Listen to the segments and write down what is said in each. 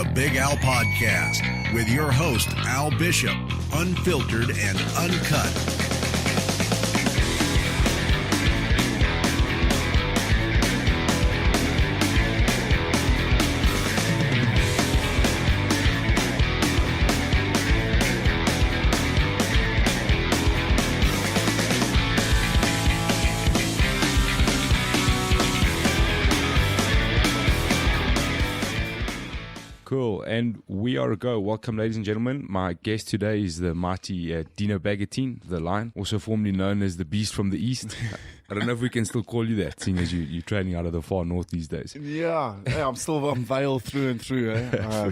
The Big Al Podcast with your host, Al Bishop, unfiltered and uncut. Cool, and we are a go. Welcome, ladies and gentlemen. My guest today is the mighty Dino Bagattin, the Lion, also formerly known as the Beast from the East. I don't know if we can still call you that, seeing as you're training out of the far north these days. Yeah, I'm Vale through and through.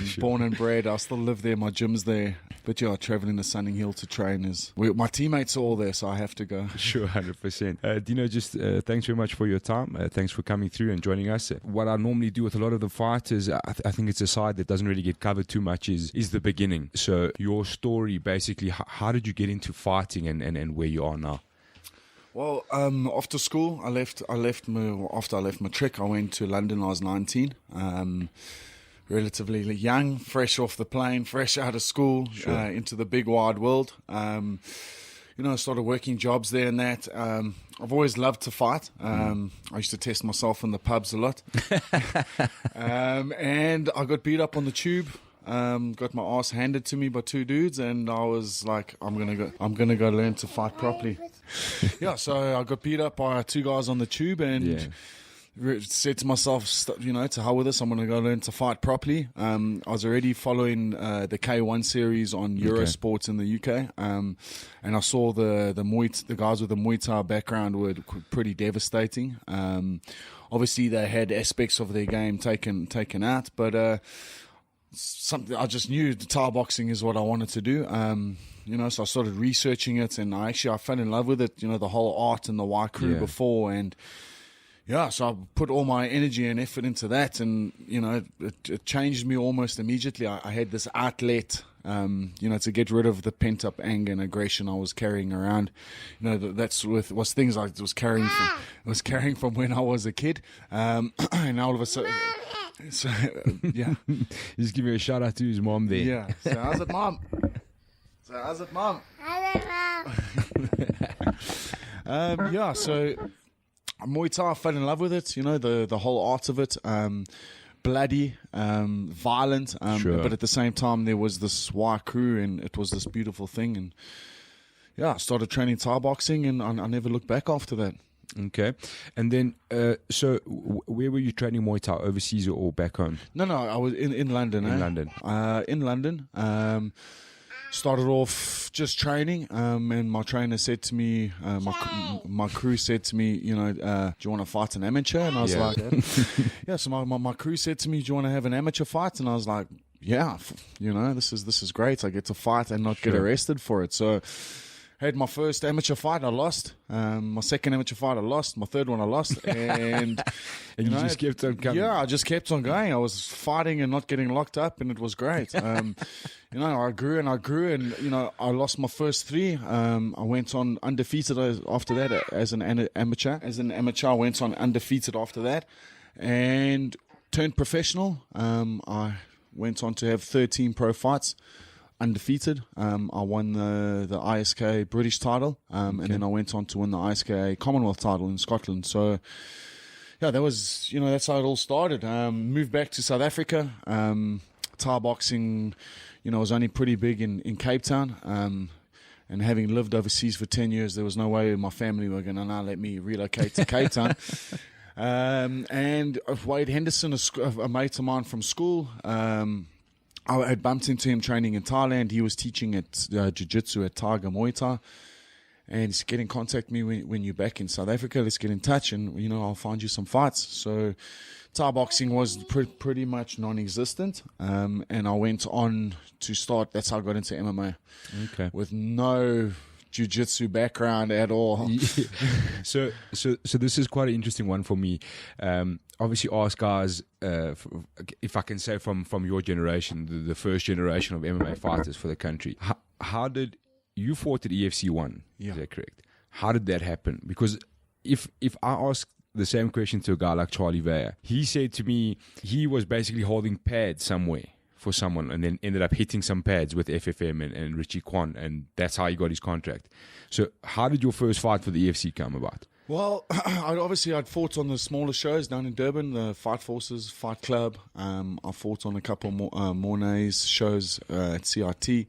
Sure. Born and bred. I still live there. My gym's there. But yeah, traveling to Sunning Hill to train my teammates are all there, so I have to go. Sure, 100%. Dino, just thanks very much for your time. Thanks for coming through and joining us. What I normally do with a lot of the fighters, I think it's a side that doesn't really get covered too much, is the beginning. So your story, basically, how did you get into fighting and where you are now? Well, after school, after I left matric, I went to London. I was 19. Relatively young, fresh off the plane, fresh out of school, Sure. Into the big wide world. I started working jobs there and that. I've always loved to fight. I used to test myself in the pubs a lot. And I got beat up on the tube. Got my ass handed to me by two dudes, and I was like, I'm gonna go learn to fight properly. Yeah, so I got beat up by two guys on the tube, and said to myself, to hell with this, I'm going to go learn to fight properly. I was already following the K1 series on Eurosports in the UK, and I saw the guys with the Muay Thai background were pretty devastating. Obviously, they had aspects of their game taken out, but something I just knew the Thai boxing is what I wanted to do. So I started researching it, and I fell in love with it. The whole art and the Y crew before, and so I put all my energy and effort into that, and it changed me almost immediately. I had this outlet, to get rid of the pent up anger and aggression I was carrying around. Was things I was carrying from when I was a kid, and all of a sudden. So, yeah. Just give me a shout out to his mom there. Yeah. So how's it, mom? So Muay Thai, I fell in love with it. The whole art of it. Bloody, violent, Sure. But at the same time there was this Y crew, and it was this beautiful thing. And I started training Thai boxing, and I never looked back after that. Okay. And then, where were you training Muay Thai, overseas or back home? No, I was in London. In London. Started off just training, and my trainer said to me, my crew said to me, do you want to fight an amateur? And I was like, yeah. So my crew said to me, do you want to have an amateur fight? And I was like, yeah, this is great. I get to fight and not get arrested for it. So had my first amateur fight, I lost. My second amateur fight, I lost. My third one, I lost. And you just kept on coming. Yeah, I just kept on going. I was fighting and not getting locked up, and it was great. I grew, and I lost my first three. I went on undefeated after that as an amateur. As an amateur, I went on undefeated after that, and turned professional. I went on to have 13 pro fights. Undefeated. I won the ISK British title, and then I went on to win the ISK Commonwealth title in Scotland. So, that was, that's how it all started. Moved back to South Africa. Thai boxing, was only pretty big in Cape Town. And having lived overseas for 10 years, there was no way my family were going to now let me relocate to Cape Town. And Wade Henderson, a mate of mine from school, I had bumped into him training in Thailand. He was teaching at Jiu-Jitsu at Tiger Muay Thai. And he's get in contact with me when you're back in South Africa. Let's get in touch, and, I'll find you some fights. So Thai boxing was pretty much non-existent. And I went on to start. That's how I got into MMA. Okay. With no jiu-jitsu background at all. So this is quite an interesting one for me. Obviously, ask guys, if I can say from your generation, the first generation of MMA fighters for the country. How did you fought at EFC 1? Yeah. Is that correct? How did that happen? Because if I ask the same question to a guy like Charlie Vaya, he said to me he was basically holding pads somewhere for someone, and then ended up hitting some pads with FFM and Richie Kwan, and that's how he got his contract. So how did your first fight for the EFC come about? Well, I'd fought on the smaller shows down in Durban, the Fight Forces, Fight Club. I fought on a couple more Mornay's shows at CRT.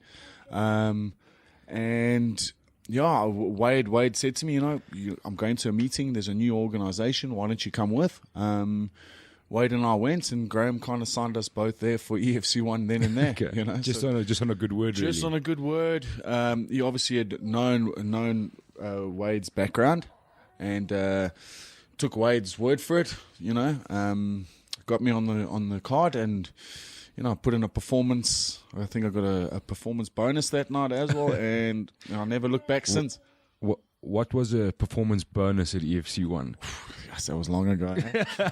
And yeah, Wade said to me, I'm going to a meeting. There's a new organization. Why don't you come with? Wade and I went, and Graham kind of signed us both there for EFC 1 then and there. Okay. Just on a good word, Just really. on a good word. He obviously had known Wade's background, and took Wade's word for it. Got me on the card, and I put in a performance. I think I got a performance bonus that night as well, and I never looked back since. What was a performance bonus at EFC 1? Yes, that was long ago,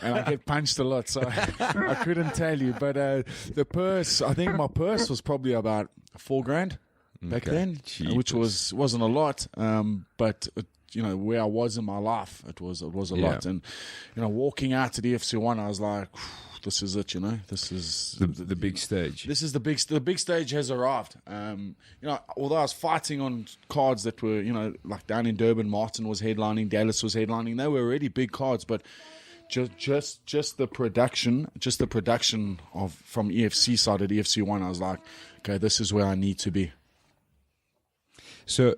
and I get punched a lot, so I couldn't tell you. But the purse, I think my purse was probably about $4,000 back then, Jeepers. which wasn't a lot, but. Where I was in my life, it was a lot. And, walking out to the FC 1, I was like, this is it, this is the big stage. This is the big stage has arrived. Although I was fighting on cards that were, like down in Durban, Martin was headlining, Dallas was headlining. They were already big cards, but just the production from EFC side at EFC 1, I was like, okay, this is where I need to be. So,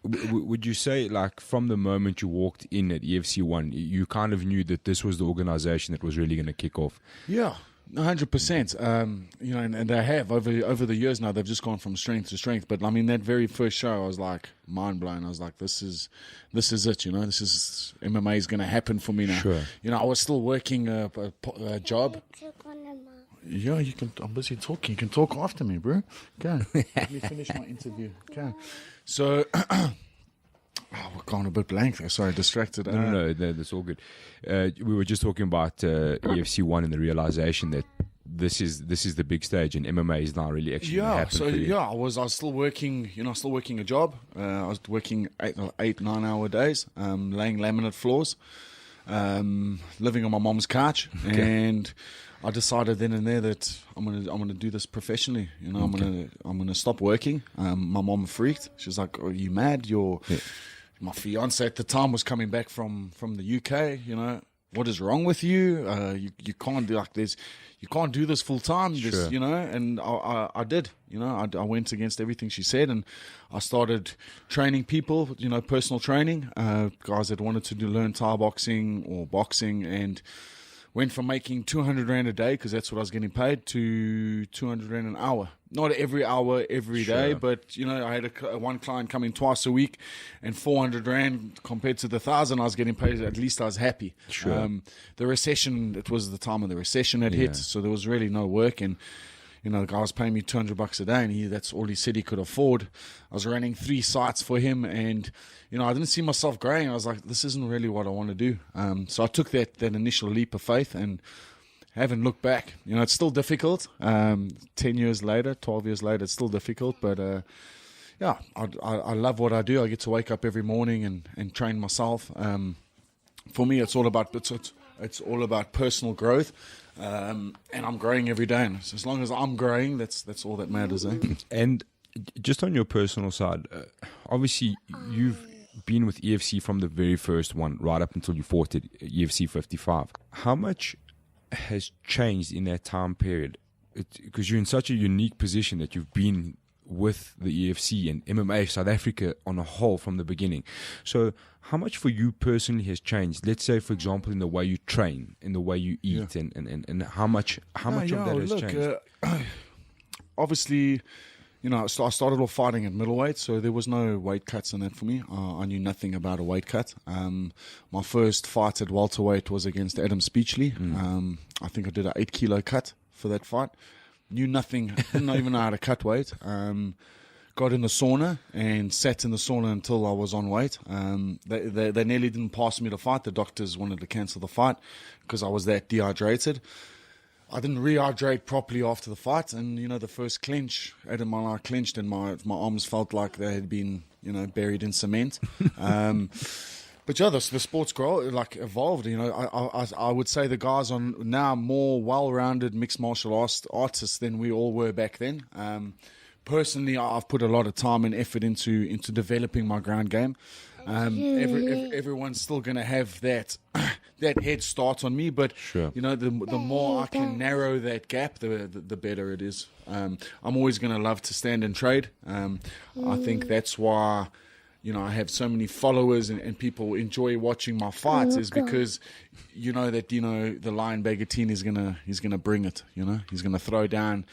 would you say, like, from the moment you walked in at EFC 1, you kind of knew that this was the organization that was really going to kick off? Yeah, 100%. And they have over the years now. They've just gone from strength to strength. But I mean, that very first show, I was like mind blown. I was like, this is it. This is MMA is going to happen for me now. Sure. I was still working a job. Yeah, you can. I'm busy talking. You can talk after me, bro. Okay. Let me finish my interview. Okay. So, we're going a bit blank there. Sorry, distracted. No, that's all good. We were just talking about EFC 1 and the realization that this is the big stage, and MMA is now really actually going to happen for you. I was still working. Still working a job. I was working 8-9 hour days, laying laminate floors, living on my mom's couch, and I decided then and there that I'm gonna do this professionally. I'm gonna stop working. My mom freaked. She was like, "Are you mad? My fiance at the time was coming back from the UK. What is wrong with you? You can't do like this. You can't do this full time. Sure. And I did. I went against everything she said, and I started training people. Personal training. Guys that wanted to learn Thai boxing or boxing, and went from making 200 Rand a day, because that's what I was getting paid, to 200 Rand an hour. Not every hour, every day, but, I had one client coming twice a week, and 400 Rand compared to the 1,000 I was getting paid, at least I was happy. Sure. The recession, it was the time of the recession had hit, so there was really no work, and the guy was paying me $200 a day, and that's all he said he could afford. I was running 3 sites for him, and I didn't see myself growing. I was like, this isn't really what I want to do. So I took that initial leap of faith and haven't looked back. It's still difficult. 10 years later, 12 years later, it's still difficult. But I love what I do. I get to wake up every morning and train myself. For me, it's all about personal growth. And I'm growing every day. And as long as I'm growing, that's all that matters. And just on your personal side, obviously you've been with EFC from the very first one right up until you fought at EFC 55. How much has changed in that time period? Because you're in such a unique position that you've been with the EFC and MMA South Africa on a whole from the beginning. So how much for you personally has changed? Let's say, for example, in the way you train, in the way you eat, and how much of that has changed? Obviously, I started off fighting at middleweight, so there was no weight cuts in that for me. I knew nothing about a weight cut. My first fight at welterweight was against Adam Speechley. I think I did an 8 kilo cut for that fight. Knew nothing, didn't even know how to cut weight. Got in the sauna and sat in the sauna until I was on weight. They nearly didn't pass me the fight. The doctors wanted to cancel the fight because I was that dehydrated. I didn't rehydrate properly after the fight, and the first clinch, Adam and I clinched, and my arms felt like they had been buried in cement. But yeah, the sports evolved. I would say the guys are now more well-rounded mixed martial artists than we all were back then. Personally, I've put a lot of time and effort into developing my ground game. Everyone's still going to have that that head start on me, but Sure. the more I can narrow that gap, the better it is. I'm always going to love to stand and trade. I think that's why I have so many followers and people enjoy watching my fights, is because that the Lion Bagattin is gonna bring it. He's gonna throw down.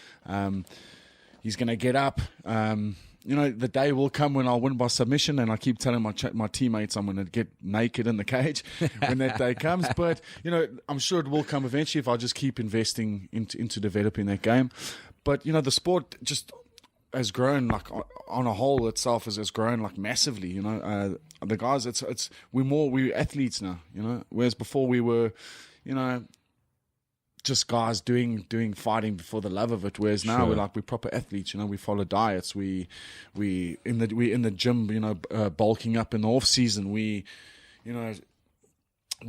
He's gonna get up. The day will come when I'll win by submission, and I keep telling my teammates I'm going to get naked in the cage when that day comes. But, I'm sure it will come eventually if I just keep investing into developing that game. But, the sport just has grown, like, on a whole itself has grown, like, massively. The guys, we're athletes now, whereas before we were, just guys doing fighting for the love of it, whereas now Sure. we're proper athletes. We follow diets. We in the gym. Bulking up in the off season. We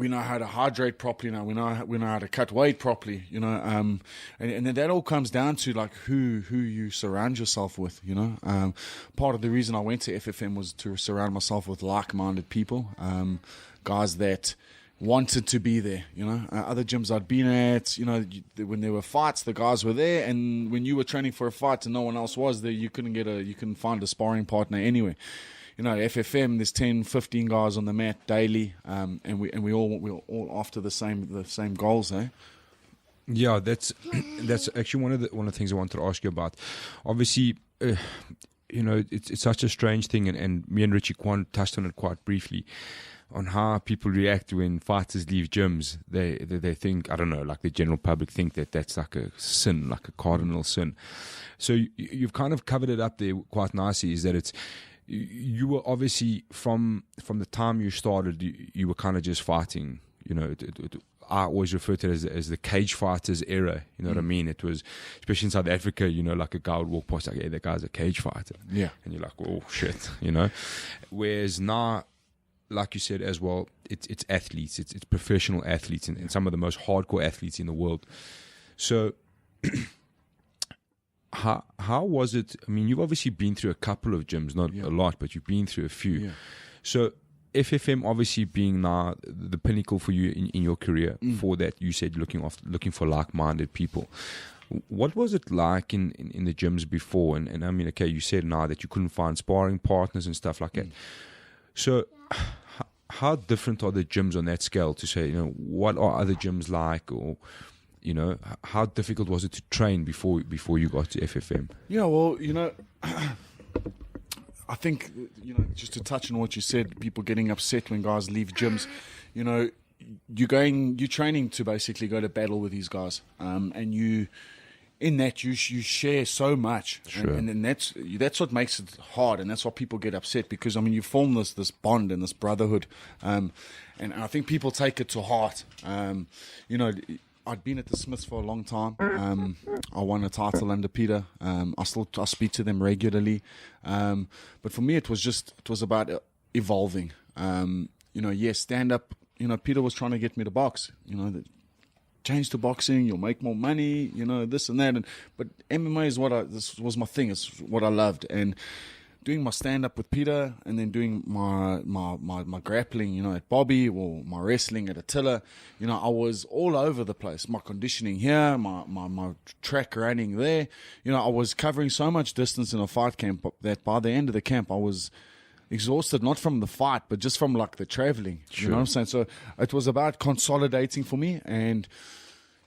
know how to hydrate properly now. We know how to cut weight properly. And then that all comes down to like who you surround yourself with. Part of the reason I went to FFM was to surround myself with like-minded people, guys that wanted to be there. Other gyms I'd been at, when there were fights, the guys were there, and when you were training for a fight and no one else was there, you couldn't find a sparring partner anyway. FFM, there's 10, 15 guys on the mat daily, and we're all after the same goals, eh? Yeah, that's actually one of the things I wanted to ask you about. Obviously, it's such a strange thing, and me and Richie Kwan touched on it quite briefly, on how people react when fighters leave gyms. They think, I don't know, like the general public think that's like a sin, like a cardinal sin. So you've kind of covered it up there quite nicely, is that you were obviously from the time you started, you were kind of just fighting, I always refer to it as the cage fighters era. You know what I mean? It was, especially in South Africa, like a guy would walk past, like, hey, that guy's a cage fighter. Yeah. And you're like, oh, shit, Whereas now, like you said as well, it's athletes, it's professional athletes, and some of the most hardcore athletes in the world. So how was it? I mean, you've obviously been through a couple of gyms, not a lot, but you've been through a few. Yeah. So FFM obviously being now the pinnacle for you in your career, for that, you said looking for like-minded people. What was it like in the gyms before? And I mean, okay, you said now that you couldn't find sparring partners and stuff like that. So how different are the gyms on that scale to say, what are other gyms like, or, how difficult was it to train before you got to FFM? Yeah, well, I think, just to touch on what you said, people getting upset when guys leave gyms, you're training to basically go to battle with these guys. And you share so much. Sure. And that's what makes it hard. And that's why people get upset, because, you form this bond and this brotherhood. And I think people take it to heart. I'd been at the Smiths for a long time. I won a title under Peter. I speak to them regularly. But for me, it was about evolving. Stand up. Peter was trying to get me to box. Change to boxing, you'll make more money. This and that. But MMA this was my thing. It's what I loved. And doing my stand up with Peter, and then doing my grappling, at Bobby, or my wrestling at Attila, I was all over the place. My conditioning here, my track running there, I was covering so much distance in a fight camp that by the end of the camp I was exhausted, not from the fight, but just from like the traveling. Sure. You know what I'm saying? So it was about consolidating for me, and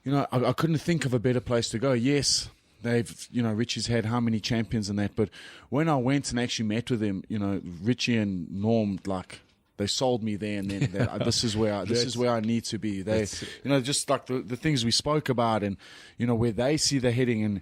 I couldn't think of a better place to go. Yes, they've, Richie's had how many champions and that, but when I went and actually met with them, Richie and Norm, like, they sold me there and then. This is where I need to be. They, just like the things we spoke about, and where they see the heading, and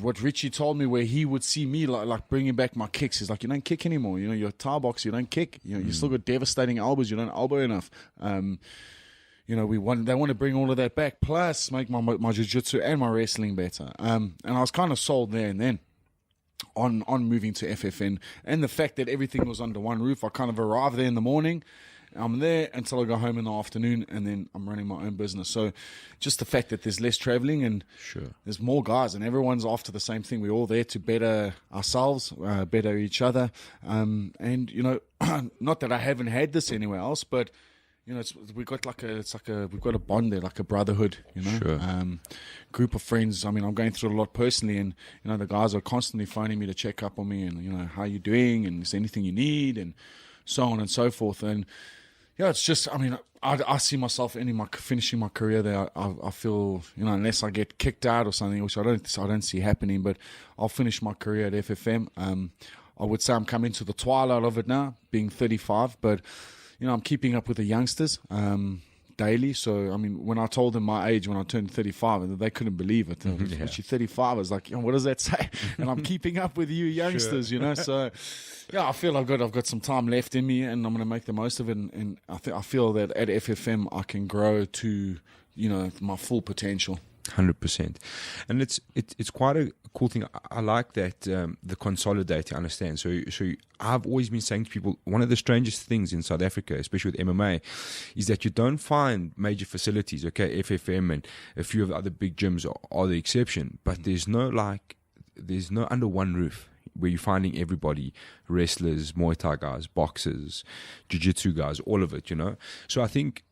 what Richie told me, where he would see me like bringing back my kicks. He's like, you don't kick anymore. You're a Thai boxer. You don't kick. You still got devastating elbows. You don't elbow enough. They want to bring all of that back, plus make my jiu-jitsu and my wrestling better. And I was kind of sold there and then on moving to FFN, and the fact that everything was under one roof. I kind of arrived there in the morning, I'm there until I go home in the afternoon, and then I'm running my own business. So just the fact that there's less traveling and there's more guys, and everyone's after the same thing. We're all there to better ourselves, better each other. And, you know, not that I haven't had this anywhere else, but, you know, we've got a bond there, like a brotherhood, you know, group of friends. I mean, I'm going through a lot personally, and, you know, the guys are constantly phoning me to check up on me and, you know, how you doing, and is there anything you need, and so on and so forth. And yeah, it's just, I mean, I see myself finishing my career there. I feel, you know, unless I get kicked out or something, which I don't see happening, but I'll finish my career at FFM. I would say I'm coming to the twilight of it now, being 35, but, you know, I'm keeping up with the youngsters daily. So, I mean, when I told them my age when I turned 35, they couldn't believe it. Actually, 35, I was like, you know, what does that say? And I'm keeping up with you youngsters, you know. So, yeah, I feel I've got some time left in me, and I'm going to make the most of it. And I feel that at FFM I can grow to, you know, my full potential. 100%. And it's quite a cool thing. I like that, the consolidating, understand. So I've always been saying to people, one of the strangest things in South Africa, especially with MMA, is that you don't find major facilities. Okay, FFM and a few of the other big gyms are the exception, but there's no under one roof where you're finding everybody, wrestlers, Muay Thai guys, boxers, jiu-jitsu guys, all of it, you know. So I think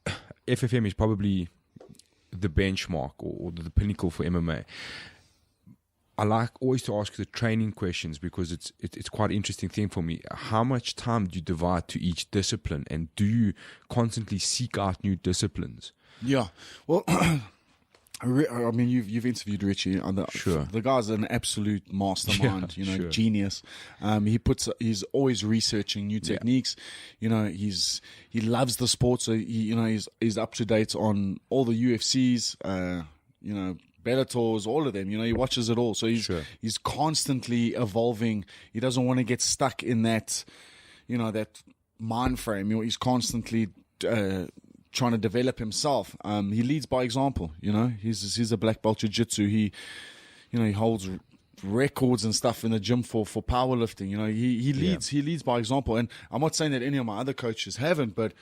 FFM is probably the benchmark or the pinnacle for MMA. I like always to ask the training questions because it's quite an interesting thing for me. How much time do you divide to each discipline, and do you constantly seek out new disciplines? Yeah, well, I mean, you've interviewed Richie. The guy's an absolute mastermind, you know, genius. He's always researching new techniques. You know, he loves the sport, so he's up to date on all the UFCs, you know, Bellators, all of them. You know, he watches it all, so he's constantly evolving. He doesn't want to get stuck in that, you know, that mind frame. You know, he's constantly trying to develop himself. He leads by example. You know, he's a black belt jiu-jitsu. He holds records and stuff in the gym for powerlifting. You know, he leads by example. And I'm not saying that any of my other coaches haven't, but,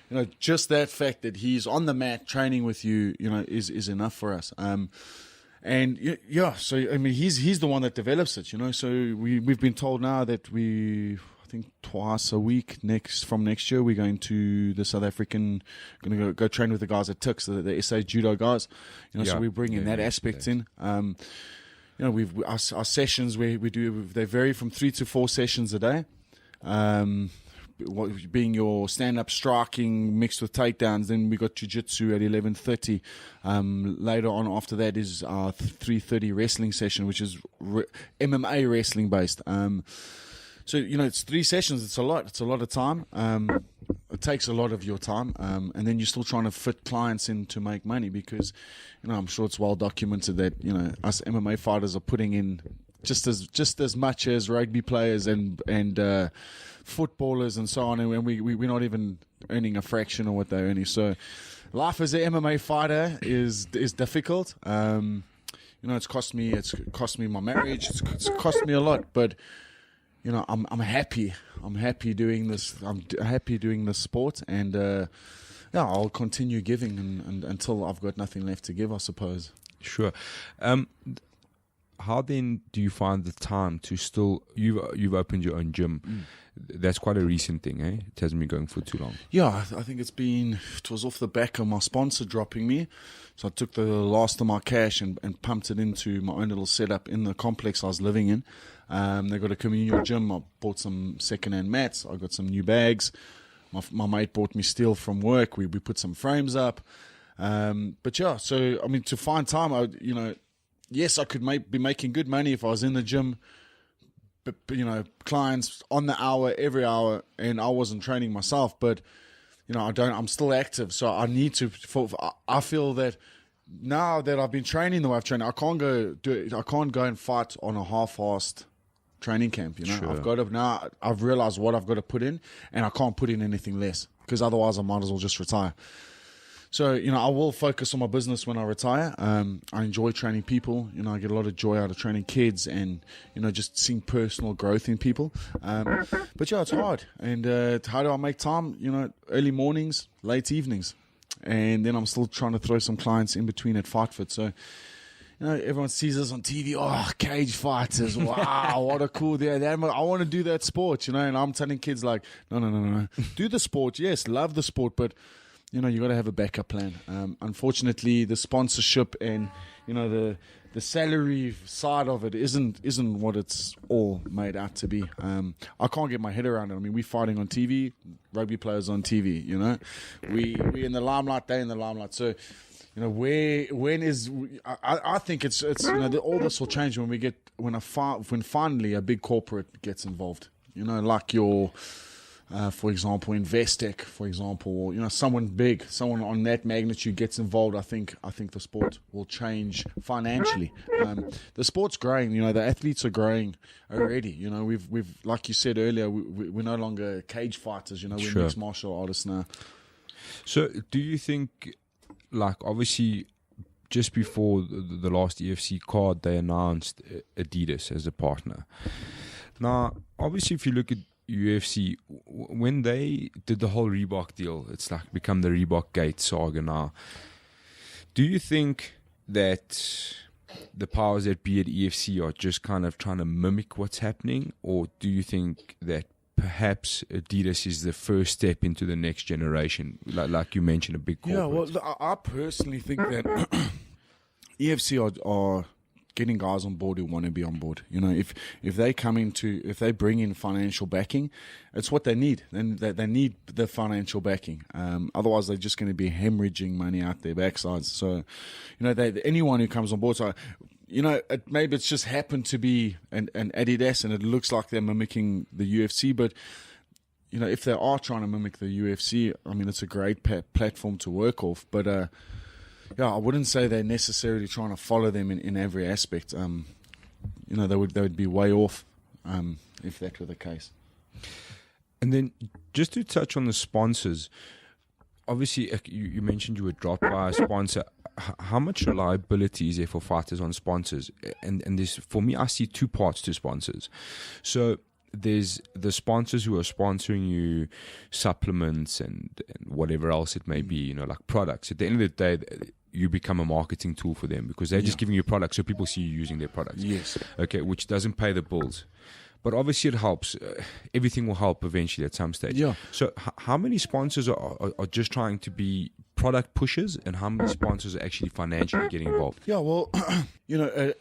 you know, just that fact that he's on the mat training with you, you know, is enough for us. And yeah, so I mean, he's the one that develops it. You know, so we've been told now that I think twice a week from next year we're going to the South African, going to go train with the guys at Tux, the SA judo guys. You know, so we're bringing that aspect in. You know, our sessions we do, they vary from 3 to 4 sessions a day. Being your stand-up striking mixed with takedowns. Then we got jiu-jitsu at 11:30. Later on after that is our 3:30 wrestling session, which is MMA wrestling based. So, you know, it's 3 sessions. It's a lot. It's a lot of time. It takes a lot of your time. And then you're still trying to fit clients in to make money because, you know, I'm sure it's well documented that, you know, us MMA fighters are putting in just as much as rugby players and footballers and so on. And we're not even earning a fraction of what they're earning. So life as an MMA fighter is difficult. You know, it's cost me my marriage. It's cost me a lot, but, you know, I'm happy. I'm happy doing this. I'm happy doing this sport, and yeah, I'll continue giving and until I've got nothing left to give, I suppose. Sure. How then do you find the time to still? You've opened your own gym. That's quite a recent thing, eh? It hasn't been going for too long. Yeah, I think it was off the back of my sponsor dropping me. So I took the last of my cash and pumped it into my own little setup in the complex I was living in. They got a communal gym. I bought some second-hand mats. I got some new bags. My mate bought me steel from work. We put some frames up. But yeah, so, I mean, to find time, yes, I could be making good money if I was in the gym, but, you know, clients on the hour, every hour, and I wasn't training myself. But, you know, I'm still active, so I need to. I feel that now that I've been training the way I've trained, I can't go and fight on a half-assed training camp. You know, sure. I've realized what I've got to put in, and I can't put in anything less because otherwise I might as well just retire. So, I will focus on my business when I retire. I enjoy training people. I get a lot of joy out of training kids and, just seeing personal growth in people. But yeah, it's hard. And how do I make time? Early mornings, late evenings. And then I'm still trying to throw some clients in between at Fight Fit. So, everyone sees us on TV. Oh, cage fighters. Wow, what a cool day. I want to do that sport, and I'm telling kids like, no. Do the sport. Yes, love the sport, but you got to have a backup plan. Unfortunately, the sponsorship and the salary side of it isn't what it's all made out to be. I can't get my head around it. I mean, we're fighting on TV, rugby players on TV. We in the limelight, they in the limelight. So, I think it's all this will change when finally a big corporate gets involved. Like your. For example, Investec, for example, or, someone big, someone on that magnitude gets involved. I think the sport will change financially. The sport's growing. The athletes are growing already. We've like you said earlier, we're no longer cage fighters. We're Sure. mixed martial artists now. So, do you think, like, obviously, just before the last EFC card, they announced Adidas as a partner. Now, obviously, if you look at UFC, when they did the whole Reebok deal, it's like become the Reebok Gate saga now. Do you think that the powers that be at EFC are just kind of trying to mimic what's happening, or do you think that perhaps Adidas is the first step into the next generation, like you mentioned, a big corporate? Yeah, well, I personally think that EFC are getting guys on board who want to be on board. If they bring in financial backing, it's what they need. And they need the financial backing. Otherwise, they're just going to be hemorrhaging money out their backsides. So, anyone who comes on board, so maybe it's just happened to be an Adidas, and it looks like they're mimicking the UFC. But if they are trying to mimic the UFC, I mean, it's a great platform to work off. But I wouldn't say they're necessarily trying to follow them in every aspect. They would be way off if that were the case. And then just to touch on the sponsors, obviously you mentioned you were dropped by a sponsor. How much reliability is there for fighters on sponsors? And this, for me, I see two parts to sponsors. So there's the sponsors who are sponsoring you supplements and whatever else it may be, like products. At the end of the day, you become a marketing tool for them because they're just giving you products so people see you using their products. Yes. Okay, which doesn't pay the bills. But obviously it helps. Everything will help eventually at some stage. Yeah. So how many sponsors are just trying to be product pushers, and how many sponsors are actually financially getting involved? Yeah, well, a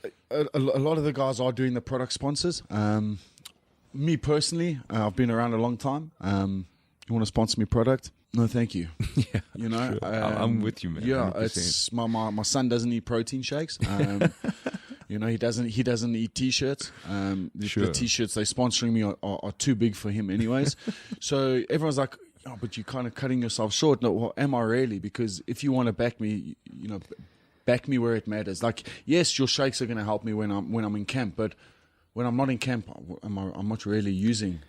lot of the guys are doing the product sponsors. Me personally, I've been around a long time. You want to sponsor me product? No, thank you. Yeah, Sure. I'm with you, man. Yeah, 100%. it's my son doesn't eat protein shakes. He doesn't eat t-shirts. Sure. The t-shirts they're sponsoring me are too big for him, anyways. So everyone's like, "Oh, but you're kind of cutting yourself short." No, well, am I really? Because if you want to back me, back me where it matters. Like, yes, your shakes are going to help me when I'm in camp, but when I'm not in camp, I'm not really using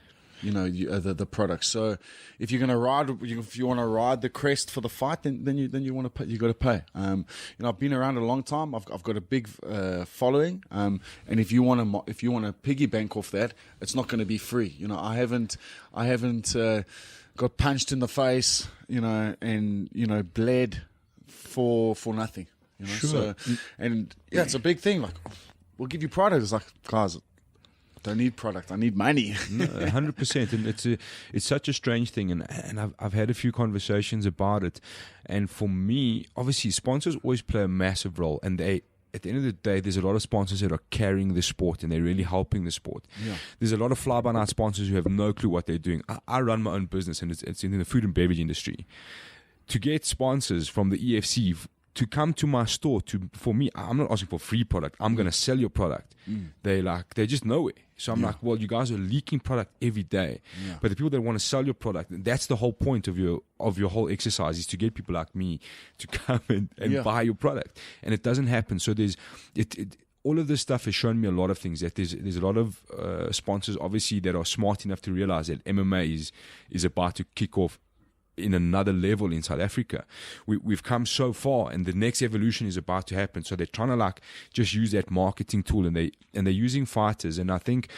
the products. So if you're gonna if you want to ride the crest for the fight, then you want to pay. You got to pay. I've been around a long time. I've got a big following. And if you want to piggy bank off that, it's not going to be free. I haven't got punched in the face. And bled for nothing. Sure. So, and it's a big thing. Like, we'll give you product. It's like, guys, don't need product. I need money. No, 100%, and it's such a strange thing, and I've had a few conversations about it, and for me, obviously, sponsors always play a massive role, and at the end of the day, there's a lot of sponsors that are carrying the sport and they're really helping the sport. Yeah. There's a lot of fly-by-night sponsors who have no clue what they're doing. I run my own business, and it's in the food and beverage industry. To get sponsors from the EFC to come to my store, for me, I'm not asking for free product. I'm going to sell your product. They're just nowhere. So I'm like, well, you guys are leaking product every day. Yeah. But the people that want to sell your product, that's the whole point of your whole exercise, is to get people like me to come and buy your product. And it doesn't happen. So all of this stuff has shown me a lot of things. That there's a lot of sponsors, obviously, that are smart enough to realize that MMA is about to kick off in another level in South Africa. We've come so far, and the next evolution is about to happen. So they're trying to like just use that marketing tool, and they're using fighters. And I think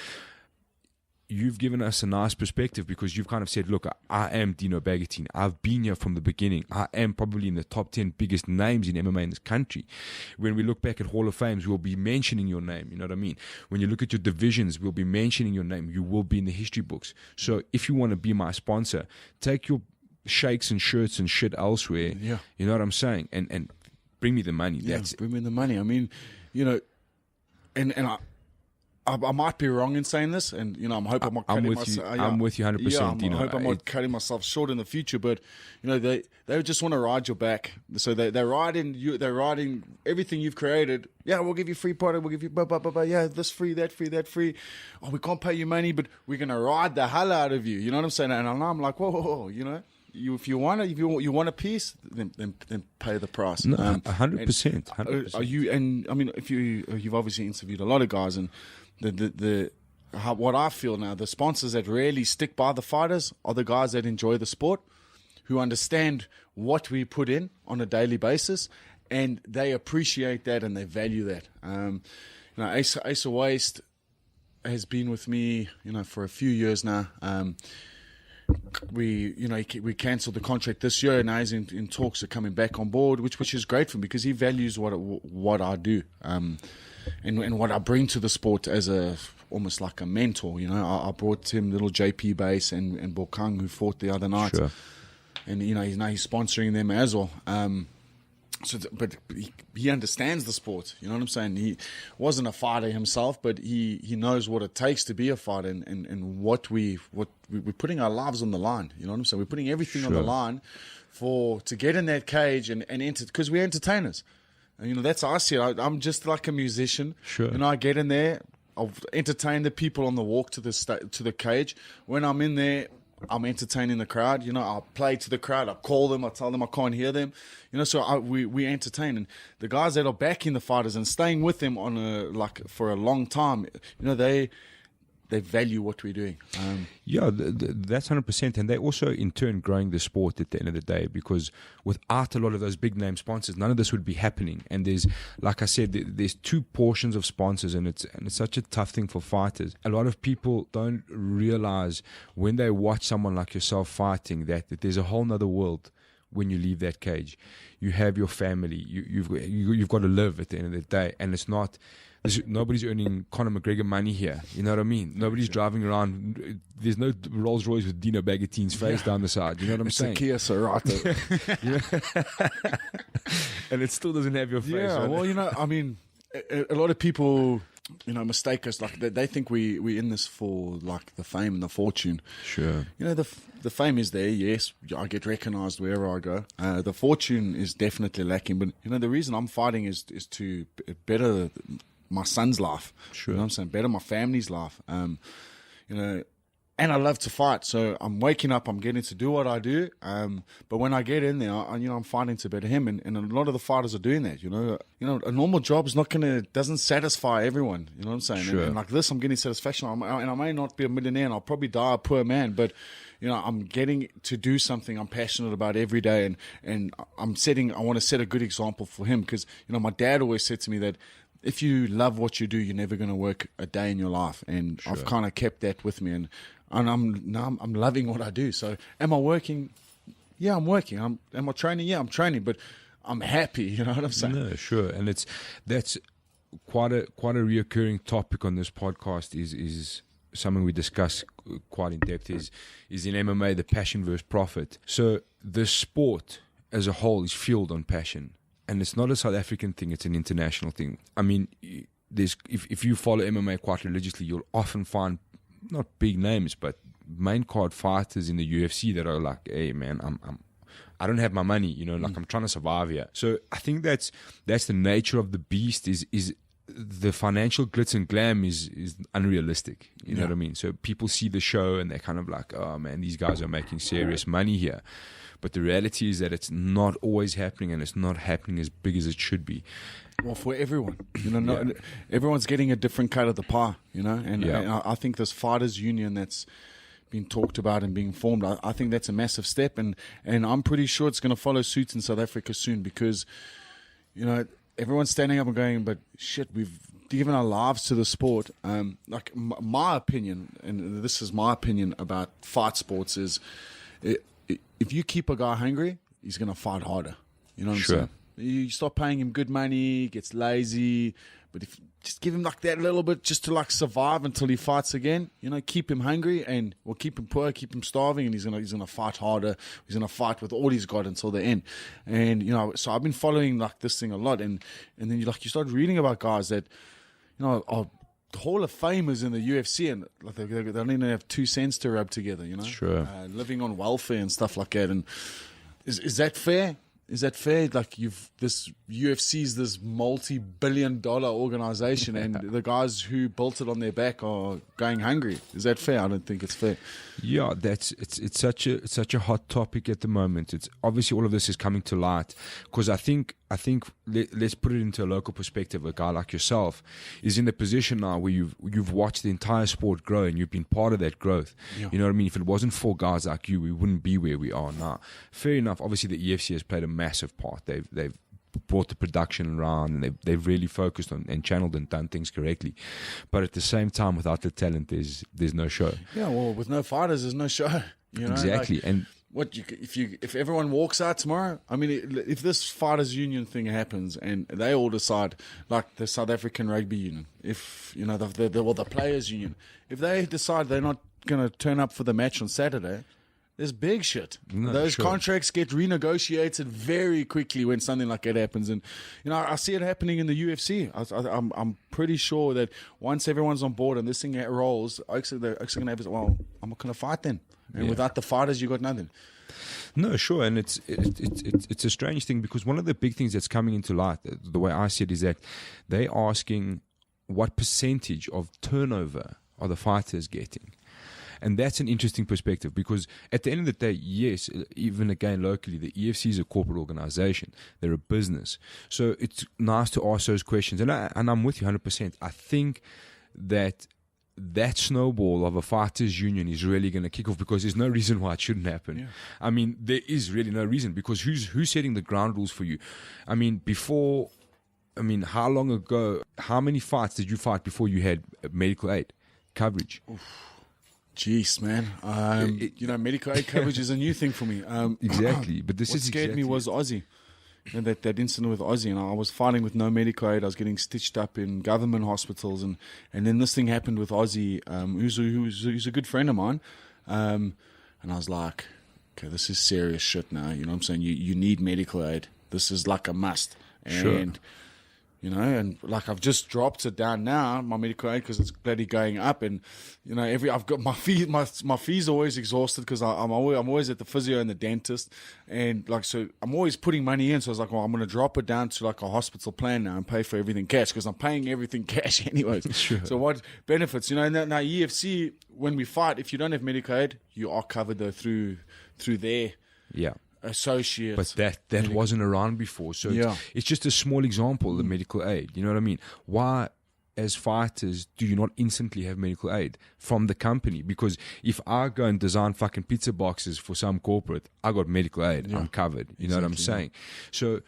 you've given us a nice perspective, because you've kind of said, look, I am Dino Bagattin. I've been here from the beginning. I am probably in the top 10 biggest names in MMA in this country. When we look back at Hall of Fames, we'll be mentioning your name. You know what I mean? When you look at your divisions, we'll be mentioning your name. You will be in the history books. So if you want to be my sponsor, take your shakes and shirts and shit elsewhere. Yeah. You know what I'm saying? And bring me the money. Yeah, That's bring me the money. I mean, you know, and I might be wrong in saying this, and you know, I'm hoping I'm not cutting myself. I'm with you 100%. Yeah, Dino. I hope I'm not cutting myself short in the future. But you know, they just want to ride your back. So they're riding you. They're riding everything you've created. Yeah, we'll give you free product. We'll give you yeah, this free, that free, that free. Oh, we can't pay you money, but we're gonna ride the hell out of you. You know what I'm saying? And I'm like, whoa, you know. If you want a piece, then pay the price. No, 100%. Are you? And I mean, if you've obviously interviewed a lot of guys, and what I feel now, the sponsors that really stick by the fighters are the guys that enjoy the sport, who understand what we put in on a daily basis, and they appreciate that and they value that. You know, Ace of Waste has been with me, you know, for a few years now. We cancelled the contract this year, and now he's in talks of coming back on board, which is great for him, because he values what I do, and what I bring to the sport as almost like a mentor. You know, I brought him little JP Base and Bokang, who fought the other night, sure. And you know, he's sponsoring them as well. But he understands the sport. You know what I'm saying? He wasn't a fighter himself, but he knows what it takes to be a fighter, and what we're putting our lives on the line. You know what I'm saying? We're putting everything on the line to get in that cage and enter, because we're entertainers. And, you know, that's how I see it. I'm just like a musician. Sure. And I get in there, I'll entertain the people on the walk to the cage. When I'm in there, I'm entertaining the crowd. You know, I'll play to the crowd. I call them. I tell them I can't hear them. You know, so we entertain. And the guys that are backing the fighters and staying with them for a long time, you know, they value what we're doing. Yeah, that's 100%. And they also, in turn, growing the sport at the end of the day, because without a lot of those big name sponsors, none of this would be happening. And there's, like I said, there's two portions of sponsors, and it's such a tough thing for fighters. A lot of people don't realize when they watch someone like yourself fighting that there's a whole nother world. When you leave that cage, you have your family. You've got to live at the end of the day, and it's not. Nobody's earning Conor McGregor money here. You know what I mean? Nobody's driving around. There's no Rolls Royce with Dino Bagattin's face down the side. You know what I'm saying? It's a Kia Cerato. And it still doesn't have your face. Yeah, right? well, you know, I mean, a lot of people, you know, mistake us. Like they think we're in this for like the fame and the fortune. Sure. You know, the fame is there. Yes, I get recognized wherever I go. The fortune is definitely lacking. But you know, the reason I'm fighting is to better my son's life. Sure. You know what I'm saying? Better my family's life. You know, and I love to fight. So I'm waking up, I'm getting to do what I do. But when I get in there, I'm fighting to better him. And a lot of the fighters are doing that. You know, a normal job is doesn't satisfy everyone. You know what I'm saying? Sure. And like this, I'm getting satisfaction. And I may not be a millionaire, and I'll probably die a poor man, but you know, I'm getting to do something I'm passionate about every day. And I want to set a good example for him, because, you know, my dad always said to me that if you love what you do, you're never going to work a day in your life. And sure. I've kind of kept that with me, and I'm loving what I do. So am I working? Yeah, I'm working. Am I training? Yeah, I'm training, but I'm happy. You know what I'm saying? No, sure. And that's quite a reoccurring topic on this podcast is something we discuss quite in depth is in MMA, the passion versus profit. So the sport as a whole is fueled on passion. And it's not a South African thing, it's an international thing. I mean, if you follow MMA quite religiously, you'll often find not big names, but main card fighters in the UFC that are like, hey man, I don't have my money, you know, like I'm trying to survive here. So I think that's the nature of the beast is the financial glitz and glam is unrealistic. You know what I mean? So people see the show and they're kind of like, oh man, these guys are making serious money here. But the reality is that it's not always happening, and it's not happening as big as it should be. Well, for everyone, you know, everyone's getting a different cut of the pie, you know, and I think this fighters union that's being talked about and being formed. I think that's a massive step, and I'm pretty sure it's going to follow suit in South Africa soon because, everyone's standing up and going, but shit, we've given our lives to the sport. Like my opinion, and this is my opinion about fight sports, is if you keep a guy hungry, he's going to fight harder. You know what I'm saying? You start paying him good money, he gets lazy, but if just give him like that little bit just to like survive until he fights again, keep him hungry and we'll keep him poor, keep him starving, and he's gonna fight harder. He's gonna fight with all he's got until the end. And so I've been following like this thing a lot, and then you start reading about guys that are Hall of Famers in the UFC, and like they don't even have 2 cents to rub together. Sure. Living on welfare and stuff like that. And is that fair? Is that fair? Like this UFC's this multi-billion-dollar organization, and the guys who built it on their back are going hungry. Is that fair? I don't think it's fair. Yeah, it's such a hot topic at the moment. It's obviously all of this is coming to light because I think let's put it into a local perspective. A guy like yourself is in the position now where you've watched the entire sport grow and you've been part of that growth. Yeah. You know what I mean? If it wasn't for guys like you, we wouldn't be where we are now. Fair enough. Obviously, the EFC has played a massive part. They've brought the production around, and they've really focused on and channeled and done things correctly. But at the same time, without the talent, there's no show. Yeah, well, with no fighters, there's no show. Exactly, and if everyone walks out tomorrow, I mean, if this fighters union thing happens and they all decide, like the South African rugby union, if the players union, if they decide they're not going to turn up for the match on Saturday, there's big shit. No, Those sure. contracts get renegotiated very quickly when something like that happens, and I see it happening in the UFC. I'm pretty sure that once everyone's on board and this thing rolls, Oaks are going to have, well, I'm not going to fight then. And without the fighters, you got nothing. No, sure, and it's a strange thing because one of the big things that's coming into light, the way I see it, is that they're asking what percentage of turnover are the fighters getting. And that's an interesting perspective because at the end of the day, yes, even again locally, the EFC is a corporate organization. They're a business. So it's nice to ask those questions. And I'm with you 100%. I think that snowball of a fighters union is really going to kick off because there's no reason why it shouldn't happen. Yeah. I mean, there is really no reason because who's setting the ground rules for you? I mean, how long ago, how many fights did you fight before you had medical aid coverage? Jeez, man. Medical aid coverage is a new thing for me. Exactly. But this what is scared exactly me was Aussie. That incident with Aussie, I was fighting with no medical aid. I was getting stitched up in government hospitals, and then this thing happened with Aussie, who's a good friend of mine, and I was like, okay, this is serious shit now. You know what I'm saying? You need medical aid. This is like a must. And Sure. And like I've just dropped it down now, my medical aid, because it's bloody going up, and I've got my fee, my fees are always exhausted because I'm always at the physio and the dentist, and like so I'm always putting money in. So I was like, well, I'm going to drop it down to like a hospital plan now and pay for everything cash because I'm paying everything cash anyways. Sure. So what benefits? Now EFC, when we fight, if you don't have medical aid, you are covered though through their associates. But that wasn't around before. So it's just a small example of the medical aid. You know what I mean? Why, as fighters, do you not instantly have medical aid from the company? Because if I go and design fucking pizza boxes for some corporate, I got medical aid. I'm covered. You know what I'm saying? So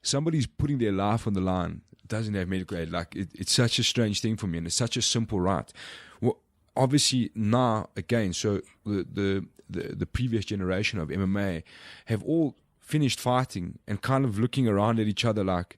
somebody's putting their life on the line, doesn't have medical aid. Like it's such a strange thing for me, and it's such a simple right. Well, obviously now again, so the previous generation of MMA have all finished fighting and kind of looking around at each other like,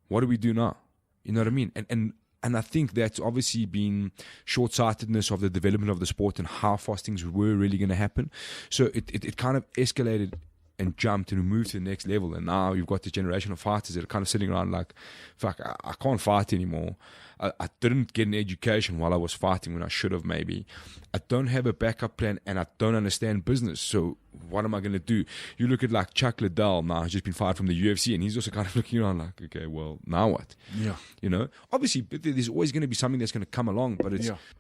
what do we do now? You know what I mean? And I think that's obviously been short-sightedness of the development of the sport and how fast things were really going to happen. So it kind of escalated and jumped and moved to the next level. And now you've got this generation of fighters that are kind of sitting around like, fuck, I can't fight anymore. I didn't get an education while I was fighting when I should have maybe. I don't have a backup plan and I don't understand business. So what am I going to do? You look at like Chuck Liddell now, he's just been fired from the UFC, and he's also kind of looking around like, okay, well, now what? Yeah. You know, obviously there's always going to be something that's going to come along, but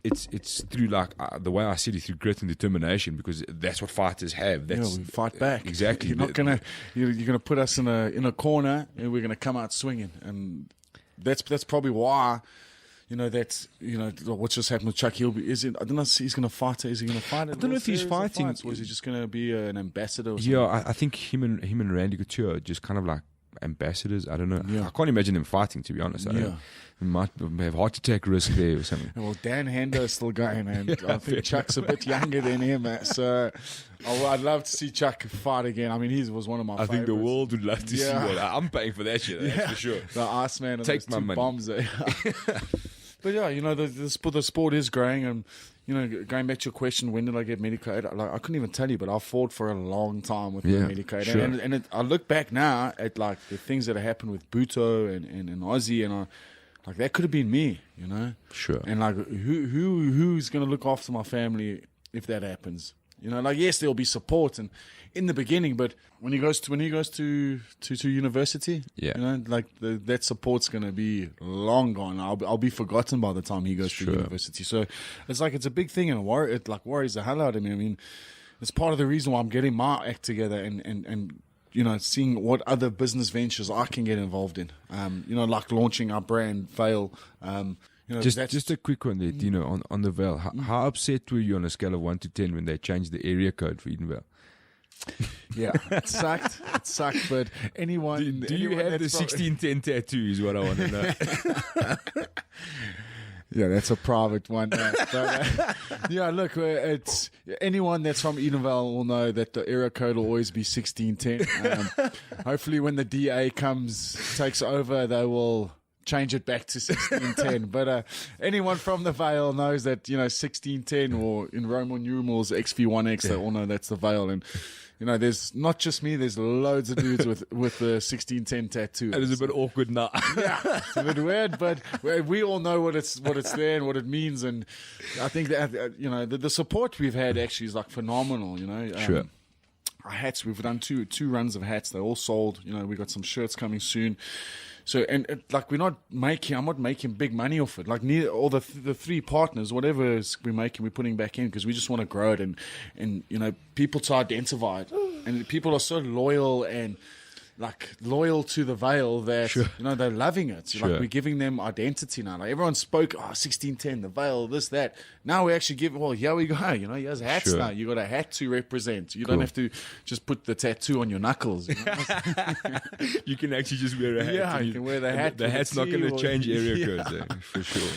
it's through like the way I see it, through grit and determination, because that's what fighters have. That's we fight back. Exactly. You're not gonna you're gonna put us in a corner and we're gonna come out swinging, and that's probably why that's, what just happened with Chuck. I don't know if he's going to fight. Is he going to fight? I don't know if he's fighting. Or is he just going to be an ambassador or something? Yeah, I think him and Randy Couture are just kind of like ambassadors. I don't know. Yeah. I can't imagine them fighting, to be honest. I don't know. They might have heart attack risk there or something. Well, Dan Hendo is still going, and I think Chuck's a bit younger than him. So I'd love to see Chuck fight again. I mean, he was one of my favorites. I think the world would love to see that. I'm paying for that shit, that's for sure. The Iceman and Take those my two money. bombs. But yeah, the sport is growing, and going back to your question, when did I get Medicaid? Like, I couldn't even tell you, but I fought for a long time with Medicaid. Sure. And I look back now at like the things that have happened with Buto and Ozzy, and like that could have been me, Sure. And like who's going to look after my family if that happens? Like, yes, there'll be support and in the beginning, but when he goes to university, like that support's going to be long gone. I'll be forgotten by the time he goes to university. So it's like, it's a big thing, and it worries the hell out of me. I mean, it's part of the reason why I'm getting my act together and seeing what other business ventures I can get involved in. Like launching our brand, Veil. Just a quick one there, Dino, on the Veil. How upset were you on a scale of 1 to 10 when they changed the area code for Edenvale? Yeah, it sucked. But anyone... Do you have the 1610 tattoo is what I want to know. Yeah, that's a private one. Look, it's anyone that's from Edenvale will know that the area code will always be 1610. Hopefully when the DA takes over, they will change it back to 1610. But anyone from the Vale knows that 1610, or in Roman numerals XV1X, they all know that's the Vale. And there's not just me, there's loads of dudes with the 1610 tattoo. It is a bit awkward now. Yeah, it's a bit weird, but we all know what it's there and what it means. And I think that the support we've had actually is like phenomenal. Sure. Our hats, we've done two runs of hats. They're all sold. We got some shirts coming soon. So, and like, I'm not making big money off it. Like, neither, all the three partners, whatever we're making, we're putting back in, because we just want to grow it and people to identify it. And people are so loyal and like loyal to the Veil that they're loving it. So, like, we're giving them identity now. Like, everyone spoke, 1610, the Veil, this, that. Now we actually give, here we go. Here's hats now. You got a hat to represent. You don't have to just put the tattoo on your knuckles. You can actually just wear a hat. Yeah, you can wear the hat. The hat's not going to change area codes for sure.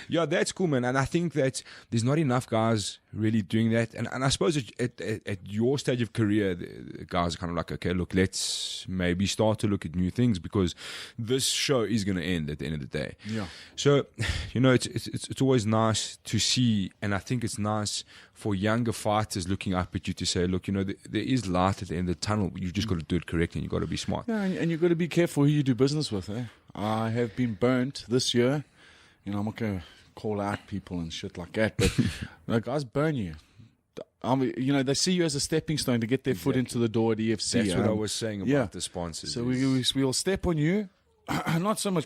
Yeah, that's cool, man. And I think that there's not enough guys really doing that. And I suppose at your stage of career, the guys are kind of like, okay, look, let's maybe start to look at new things, because this show is going to end at the end of the day. Yeah. So, it's always nice to see, and I think it's nice for younger fighters looking up at you to say, look, there is light at the end of the tunnel. You've just got to do it correctly, and you've got to be smart. Yeah, and you've got to be careful who you do business with. I have been burnt this year. I'm not going to call out people and shit like that, but guys burn you. They see you as a stepping stone to get their foot into the door at EFC. That's what I was saying about the sponsors. So we'll step on you. Not so much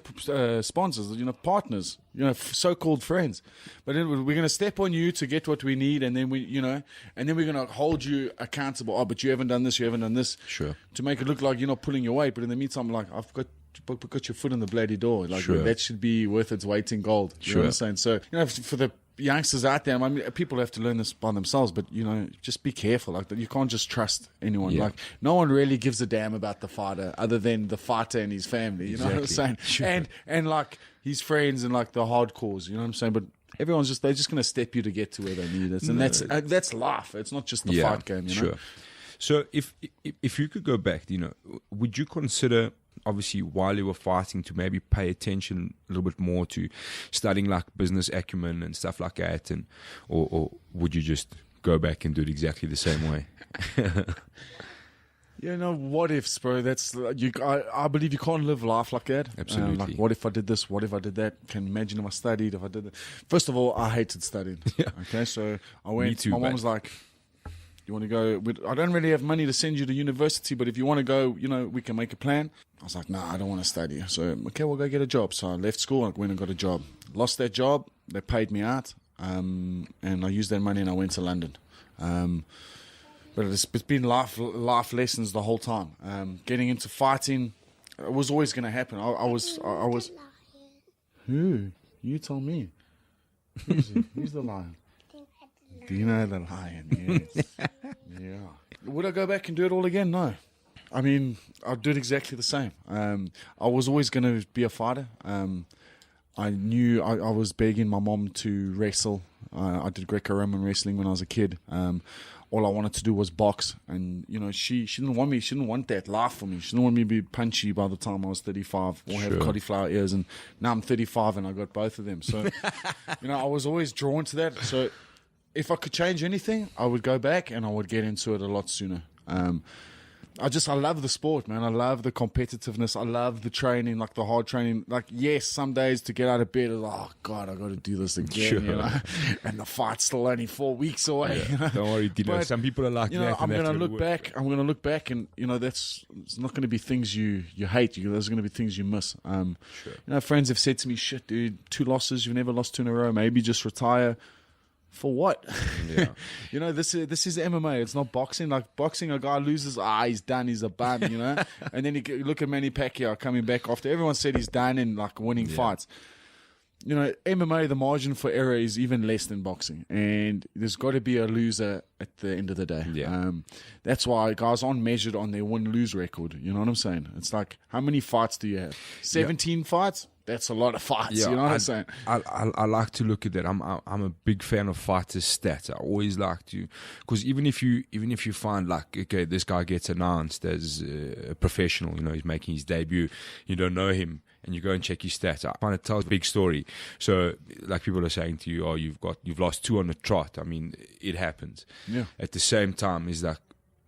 sponsors, partners, so-called friends. But then we're going to step on you to get what we need, and then we're going to hold you accountable. Oh, but you haven't done this, you haven't done this. Sure. To make it look like you're not pulling your weight, but in the meantime, like, I've got your foot in the bloody door. Like, that should be worth its weight in gold. You know what I'm saying? So, for the youngsters out there, I mean, people have to learn this by themselves, but, just be careful. Like, you can't just trust anyone. Yeah. Like, no one really gives a damn about the fighter other than the fighter and his family. You know what I'm saying? Sure. And like, his friends and, like, the hardcores. You know what I'm saying? But everyone's they're just going to step you to get to where they need it. And that's life. It's not just the fight game, you know? So if you could go back, would you consider, obviously, while you were fighting, to maybe pay attention a little bit more to studying like business acumen and stuff like that, or would you just go back and do it exactly the same way? What ifs, bro? That's I believe you can't live life like that. Absolutely. Like, what if I did this? What if I did that? Can you imagine if I studied? If I did that? First of all, I hated studying. Yeah. Okay, so I went. Me too, my mom was like, "You want to go? I don't really have money to send you to university, but if you want to go, we can make a plan." I was like, "Nah, I don't want to study." So, okay, we'll go get a job. So I left school and went and got a job. Lost that job. They paid me out, and I used that money and I went to London. But it's been life lessons the whole time. Getting into fighting, it was always going to happen. I was. Who? You tell me. Who's the lion? Dino the lion, yes. Yeah. Would I go back and do it all again? No. I mean, I'd do it exactly the same. I was always going to be a fighter. I knew I was begging my mom to wrestle. I did Greco-Roman wrestling when I was a kid. All I wanted to do was box, and she didn't want me. She didn't want that life for me. She didn't want me to be punchy by the time I was 35 or have cauliflower ears. And now I'm 35 and I got both of them. So, I was always drawn to that. So, if I could change anything, I would go back and I would get into it a lot sooner. I love the sport, man. I love the competitiveness. I love the training, like the hard training. Like, yes, some days to get out of bed, oh, God, I got to do this again, And the fight's still only 4 weeks away. Yeah. Don't worry, Dino. Some people are like that. I'm going to look back. I'm going to look back and, it's not going to be things you hate. There's going to be things you miss. Friends have said to me, shit, dude, 2 losses. You've never lost 2 in a row. Maybe just retire. For what? Yeah. This is MMA. It's not boxing. Like boxing, a guy loses, he's done. He's a bum, And then you look at Manny Pacquiao coming back after everyone said he's done and like winning fights. MMA, the margin for error is even less than boxing, and there's got to be a loser at the end of the day. Yeah. That's why guys aren't measured on their win-lose record. You know what I'm saying? It's like, how many fights do you have? 17 fights? That's a lot of fights. Yeah, you know what I'm saying? I like to look at that. I'm a big fan of fighters' stats. I always like to, because even if you find like, okay, this guy gets announced as a professional, he's making his debut, you don't know him, and you go and check his stats, I find it tells a big story. So like people are saying to you, oh, you've lost 2 on the trot. I mean, it happens. Yeah. At the same time, is like,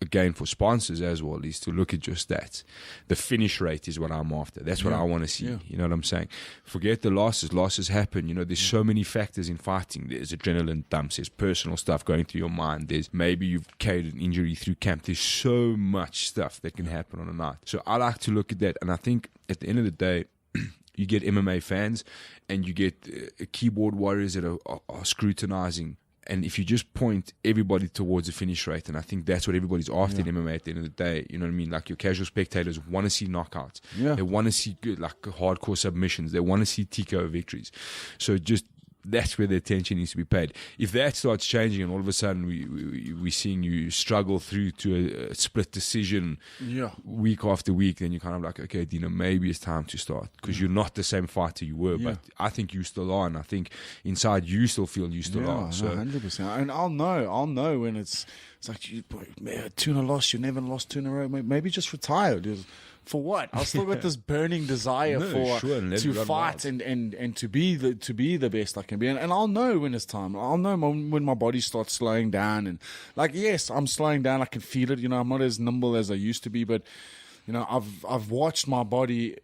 again, for sponsors as well, is to look at your stats. The finish rate is what I'm after. That's what I want to see. Yeah. You know what I'm saying? Forget the losses. Losses happen. There's so many factors in fighting. There's adrenaline dumps. There's personal stuff going through your mind. There's maybe you've carried an injury through camp. There's so much stuff that can happen on a night. So I like to look at that. And I think at the end of the day, you get MMA fans and you get keyboard warriors that are scrutinizing. And if you just point everybody towards the finish rate, and I think that's what everybody's after in MMA at the end of the day, you know what I mean? Like your casual spectators want to see knockouts. Yeah. They want to see good, like hardcore submissions. They want to see TKO victories. So just that's where the attention needs to be paid. If that starts changing and all of a sudden we're seeing you struggle through to a split decision week after week, then you're kind of like, okay, Dino, maybe it's time to start, because you're not the same fighter you were, but I think you still are, and I think inside you still feel you still are. So 100%. And I'll know when it's like, 2 in a loss, you never lost 2 in a row. Maybe just retire. For what? I've still got this burning desire to fight and to be the best I can be. And I'll know when it's time. I'll know when my body starts slowing down. And like, yes, I'm slowing down. I can feel it. I'm not as nimble as I used to be. But I've watched my body.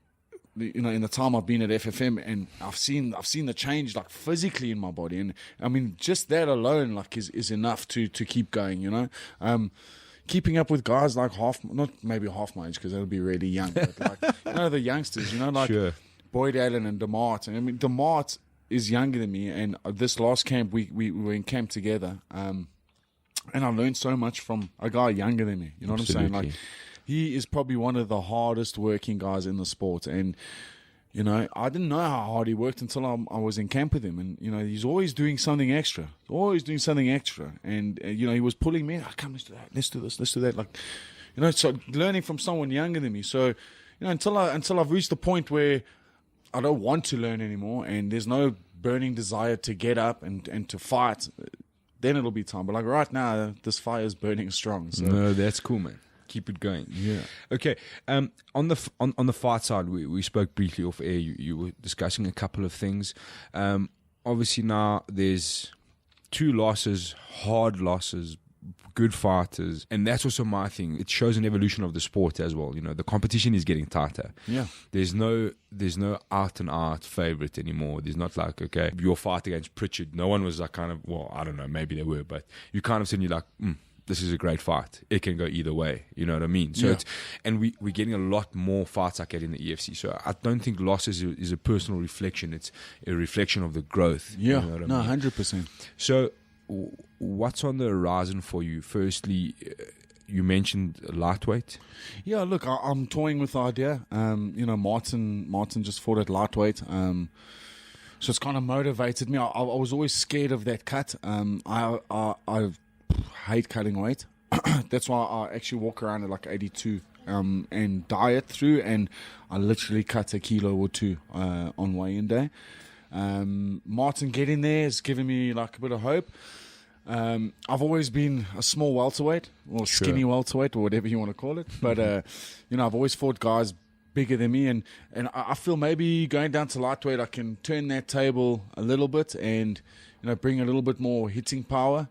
In the time I've been at FFM, and I've seen the change, like physically in my body. And I mean, just that alone, like, is enough to keep going. Keeping up with guys like not maybe half my age, because that'll be really young, but like, the youngsters, like Boyd Allen and DeMart. And I mean, DeMart is younger than me, and this last camp, we were in camp together. And I learned so much from a guy younger than me. You know what I'm saying? Like, he is probably one of the hardest working guys in the sport. And, I didn't know how hard he worked until I was in camp with him. And, he's always doing something extra. And, he was pulling me, come, let's do that. Let's do this. Let's do that. Like, so learning from someone younger than me. So, until I've reached the point where I don't want to learn anymore and there's no burning desire to get up and to fight, then it'll be time. But like right now, this fire is burning strong. So. No, that's cool, man. Keep it going. Yeah. Okay. On the fight side, we spoke briefly off air. You were discussing a couple of things. Obviously now there's 2 losses, hard losses, good fighters, and that's also my thing. It shows an evolution of the sport as well. The competition is getting tighter. Yeah. There's no out and out favorite anymore. There's not like, okay, your fight against Pritchard. No one was like kind of, well, I don't know, maybe they were, but you kind of said, you're like, this is a great fight. It can go either way. You know what I mean? So we're getting a lot more fights like that in the EFC. So I don't think loss is a personal reflection. It's a reflection of the growth. Yeah. You know what I mean? 100%. So what's on the horizon for you? Firstly, you mentioned lightweight. Yeah, look, I'm toying with the idea. Martin just fought at lightweight. So it's kind of motivated me. I was always scared of that cut. I hate cutting weight. That's why I actually walk around at like 82 and diet through, and I literally cut a kilo or two on weigh-in day. Martin getting there has given me like a bit of hope. I've always been a small welterweight, or skinny welterweight, or whatever you want to call it. But I've always fought guys bigger than me, and I feel maybe going down to lightweight, I can turn that table a little bit and bring a little bit more hitting power.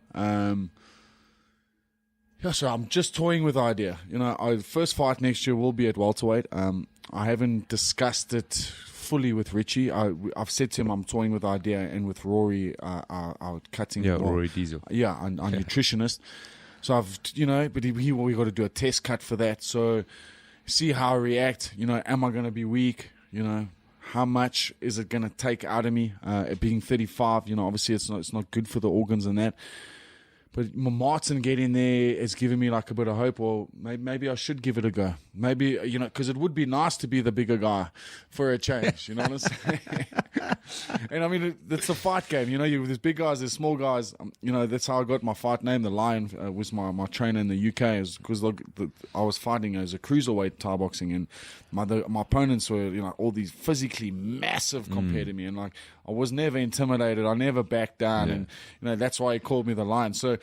So I'm just toying with the idea. Our first fight next year will be at welterweight. I haven't discussed it fully with Richie. I've said to him I'm toying with the idea, and with Rory, our cutting. Yeah, Rory Diesel. Yeah, our nutritionist. So but we got to do a test cut for that. So see how I react. Am I going to be weak? How much is it going to take out of me? Being 35, obviously it's not good for the organs and that. But Martin getting there has given me like a bit of hope. Well, maybe I should give it a go. Maybe, because it would be nice to be the bigger guy for a change. You know what I'm saying? And I mean, it's a fight game. There's big guys, there's small guys. That's how I got my fight name. The Lion was my trainer in the UK. Because I was fighting as a cruiserweight Thai boxing, and my opponents were all these physically massive compared to me, and like I was never intimidated. I never backed down, and that's why he called me the Lion. So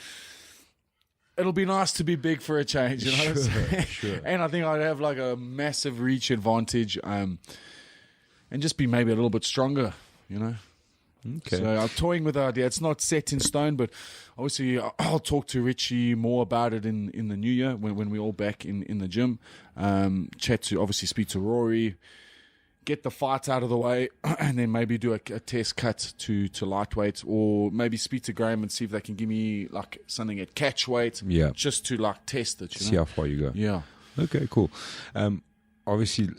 it'll be nice to be big for a change, Sure. And I think I'd have like a massive reach advantage, and just be maybe a little bit stronger, Okay. So I'm toying with the idea. It's not set in stone, but obviously I'll talk to Richie more about it in the new year when we're all back in the gym. Speak to Rory, get the fights out of the way, and then maybe do a test cut to lightweight, or maybe speak to Graham and see if they can give me like something at catch weight, just to like test it. See how far you go. Yeah. Okay, cool. Obviously,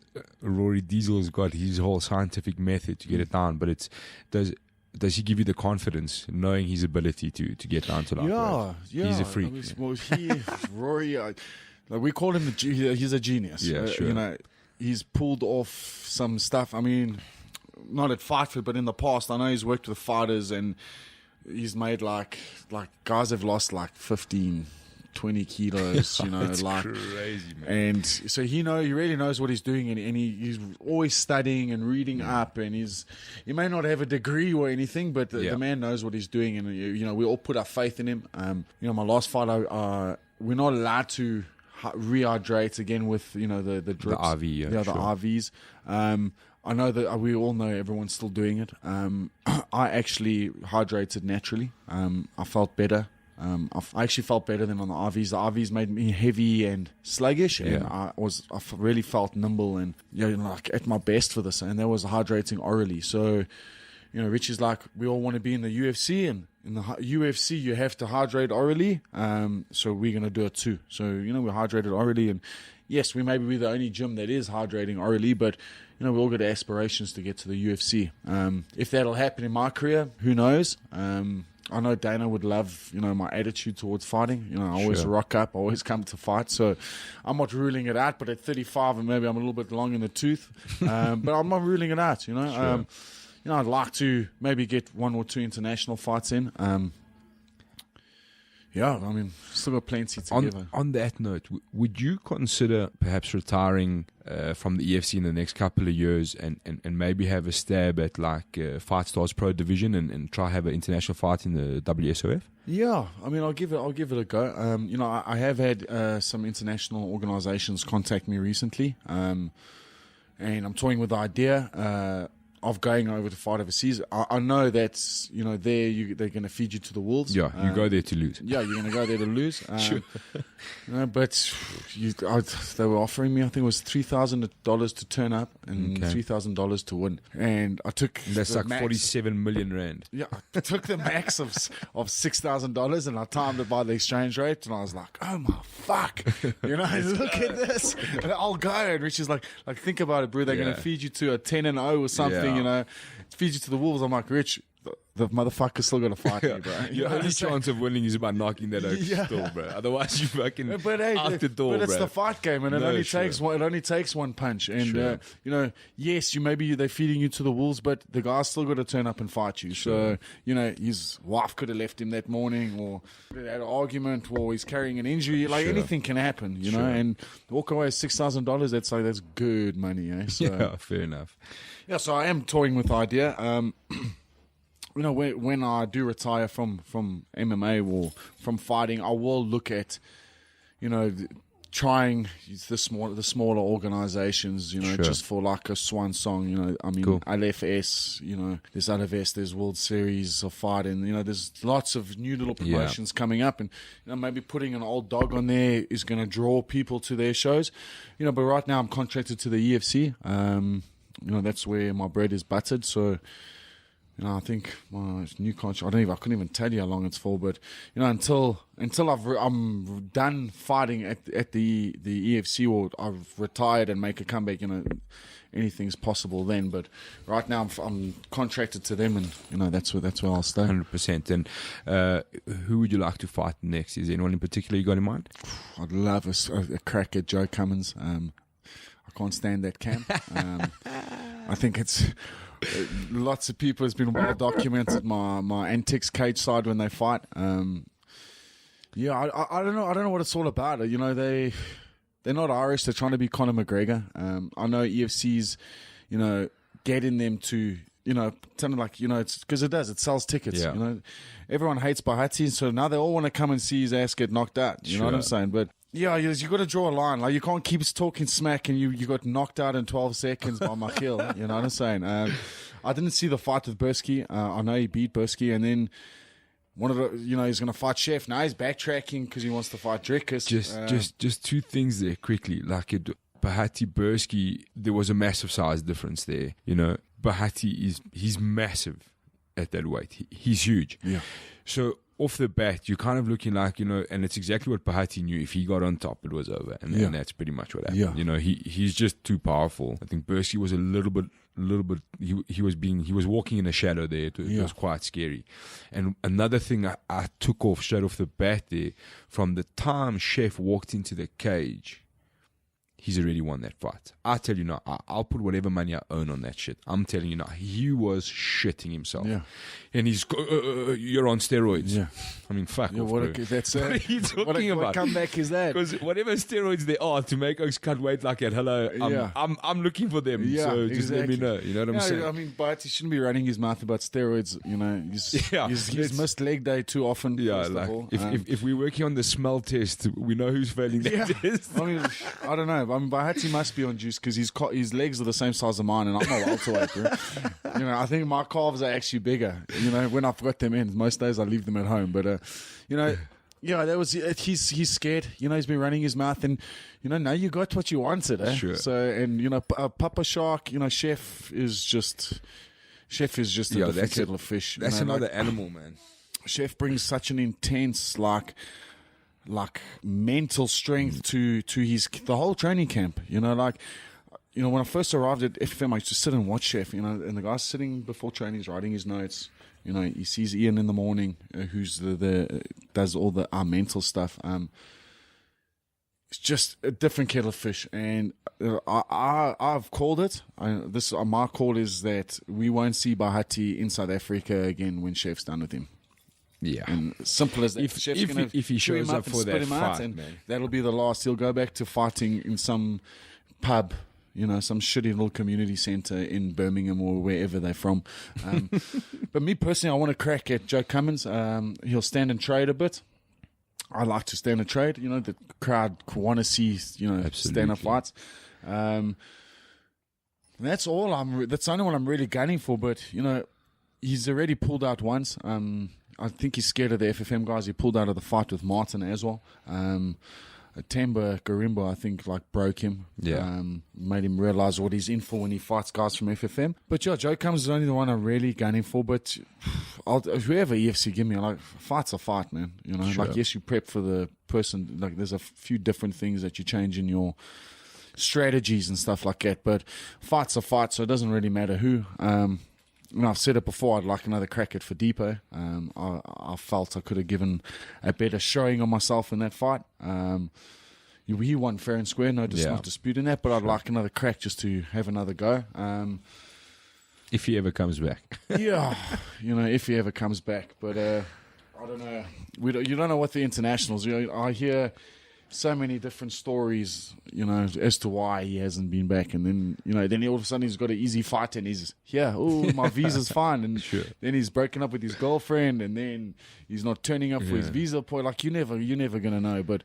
Rory Diesel has got his whole scientific method to get it down, but does he give you the confidence, knowing his ability to get down to lightweight? Yeah. He's a freak. Rory, we call him he's a genius. Yeah, sure. He's pulled off some stuff. I mean, not at Fight Fit, but in the past, I know he's worked with fighters, and he's made like guys have lost like 15, 20 kilos, It's crazy, man. And so he really knows what he's doing, and he's always studying and reading up, and he may not have a degree or anything, but the man knows what he's doing, and we all put our faith in him. My last fight, we're not allowed to rehydrate again with the drips, the RV, the RVs. I know that we all know everyone's still doing it. I actually hydrated naturally. I felt better. I actually felt better than on the RVs. The RVs made me heavy and sluggish, and I really felt nimble and like at my best for this. And that was hydrating orally. So, Rich is like, we all want to be in the UFC, and in the UFC you have to hydrate orally. So we're gonna do it too. So we hydrated orally, and yes, we maybe be the only gym that is hydrating orally, but we all got aspirations to get to the UFC. If that'll happen in my career, who knows? I know Dana would love, my attitude towards fighting. I always rock up, I always come to fight. So I'm not ruling it out, but at 35, and maybe I'm a little bit long in the tooth. But I'm not ruling it out, Sure. I'd like to maybe get 1 or 2 international fights in. Still got plenty to give. On that note, would you consider perhaps retiring from the EFC in the next couple of years and maybe have a stab at like Fight Stars Pro Division and try have an international fight in the WSOF? Yeah, I'll give it a go. I have had some international organizations contact me recently, and I'm toying with the idea of going over to fight overseas. I know that they're going to feed you to the wolves. Yeah, you go there to lose. Yeah, you're going to go there to lose. Sure. But they were offering me, I think it was $3,000 to turn up and $3,000 to win. And I took that's like 47 million rand. Yeah, I took the max of $6,000 and I timed it by the exchange rate, and I was like, oh my fuck, look at this. And I'll go. And Rich is like think about it, bro. They're going to feed you to a 10-0 or something, feed you to the wolves. I'm like, Rich, the motherfucker's still gonna fight me, bro. Your only chance of winning is by knocking that oak still, bro. Otherwise, you fucking out the door, but it's bro. the fight game, and it only takes one punch. And yes, they're feeding you to the wolves, but the guy's still got to turn up and fight you. So his wife could have left him that morning, or they had an argument, or he's carrying an injury. Like anything can happen, you know. And walk away with $6,000. That's good money, eh? So, yeah, fair enough. Yeah, so I am toying with the idea. When I do retire from MMA or from fighting, I will look at, trying the smaller organizations, just for like a swan song. Cool. LFS, there's LFS, there's World Series of fighting. There's lots of new little promotions coming up, and maybe putting an old dog on there is going to draw people to their shows. But right now I'm contracted to the EFC. That's where my bread is buttered. So. I think my new contract. I couldn't even tell you how long it's for. But until I'm done fighting at the EFC, or I've retired and make a comeback, anything's possible then. But right now I'm contracted to them, and that's where I'll stay. 100%. And who would you like to fight next? Is there anyone in particular you got in mind? I'd love a crack at Joe Cummins. I can't stand that camp. I think it's. Lots of people has been well documented my antics cage side when they fight. I don't know what it's all about. They're not Irish. They're trying to be Conor McGregor. I know EFC's getting them to something like it's because it sells tickets. Yeah. Everyone hates Bagattin, so now they all want to come and see his ass get knocked out. You know what I'm saying? But yeah, you got to draw a line. Like, you can't keep talking smack and you got knocked out in 12 seconds by Michiel. You know what I'm saying? I didn't see the fight with Bursky. I know he beat Bursky, and then he's going to fight Chef. Now he's backtracking because he wants to fight Drickus. Just two things there quickly. Like Bahati Bursky, there was a massive size difference there. Bahati he's massive at that weight. He's huge. Yeah. So off the bat, you're kind of looking like, and it's exactly what Bahati knew. If he got on top, it was over. And that's pretty much what happened. Yeah. He's just too powerful. I think Bursky was a little bit, he was walking in a shadow there. It was quite scary. And another thing I took off straight off the bat there, from the time Chef walked into the cage, he's already won that fight. I tell you now, I'll put whatever money I own on that shit. I'm telling you now, he was shitting himself. Yeah. And he's, you're on steroids. Yeah. I mean, fuck off, what are you talking about? What comeback is that? Because whatever steroids there are to make us cut weight like that, hello, I'm looking for them. Yeah, so just let me know. You know what I'm saying? I mean, but he shouldn't be running his mouth about steroids. He's missed leg day too often. Yeah, like if we're working on the smell test, we know who's failing that test. I mean, I don't know. Bahati must be on juice because his legs are the same size as mine, and I'm a welterweight, bro. I think my calves are actually bigger. When I've got them in, most days I leave them at home. But that was he's scared. He's been running his mouth, and now you got what you wanted. Eh? Sure. So and Papa Shark, Chef is just a different kettle of fish. That's another animal, man. Chef brings such an intense like mental strength to the whole training camp. When I first arrived at FFM, I used to sit and watch Chef, and the guy's sitting before training, he's writing his notes. He sees Ian in the morning, who's does all the mental stuff. It's just a different kettle of fish, and I've called it. My call is that we won't see Bahati in South Africa again when Chef's done with him. Yeah, and simple as that. If he shows up for that fight, and man, that'll be the last. He'll go back to fighting in some pub, some shitty little community centre in Birmingham or wherever they're from. But me personally, I want to crack at Joe Cummins. He'll stand and trade a bit. I like to stand and trade. The crowd want to see stand-up fights. That's all. That's the only one I'm really gunning for. But he's already pulled out once. I think he's scared of the FFM guys. He pulled out of the fight with Martin as well. Temba Garimbo, I think, broke him. Yeah. Made him realize what he's in for when he fights guys from FFM. But Joe Cummins is only the one I'm really gunning for. But whoever EFC give me, fight's a fight, man. Sure. Yes, you prep for the person. There's a few different things that you change in your strategies and stuff like that. But fight's a fight, so it doesn't really matter who. and I've said it before, I'd like another crack at Fadipo. I felt I could have given a better showing on myself in that fight. He won fair and square, not disputing that, but I'd like another crack just to have another go. If he ever comes back. Yeah, if he ever comes back. But I don't know. You don't know what the internationals. I hear so many different stories, as to why he hasn't been back. And then, then all of a sudden he's got an easy fight and he's my visa's fine. And then he's broken up with his girlfriend and then he's not turning up for his visa point. Like, you're never going to know. But,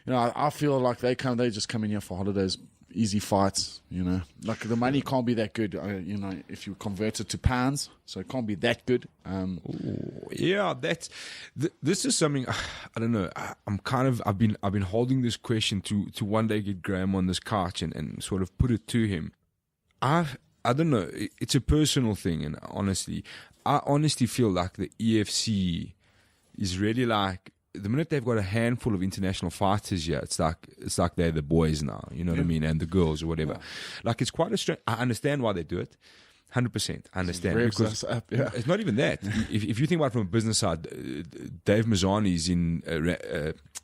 I feel like they just come in here for holidays. Easy fights, like the money can't be that good, if you convert it to pounds, so it can't be that good. This is something I don't know. I've been holding this question to one day get Graham on this couch and sort of put it to him. I don't know. It's a personal thing, and I honestly feel like the EFC is really like. The minute they've got a handful of international fighters here, it's like they're the boys now, you know what I mean, and the girls or whatever. Like, it's quite a strange. I understand why they do it, 100%. I understand because it's not even that. If you think about it from a business side, Dave Mazzani's in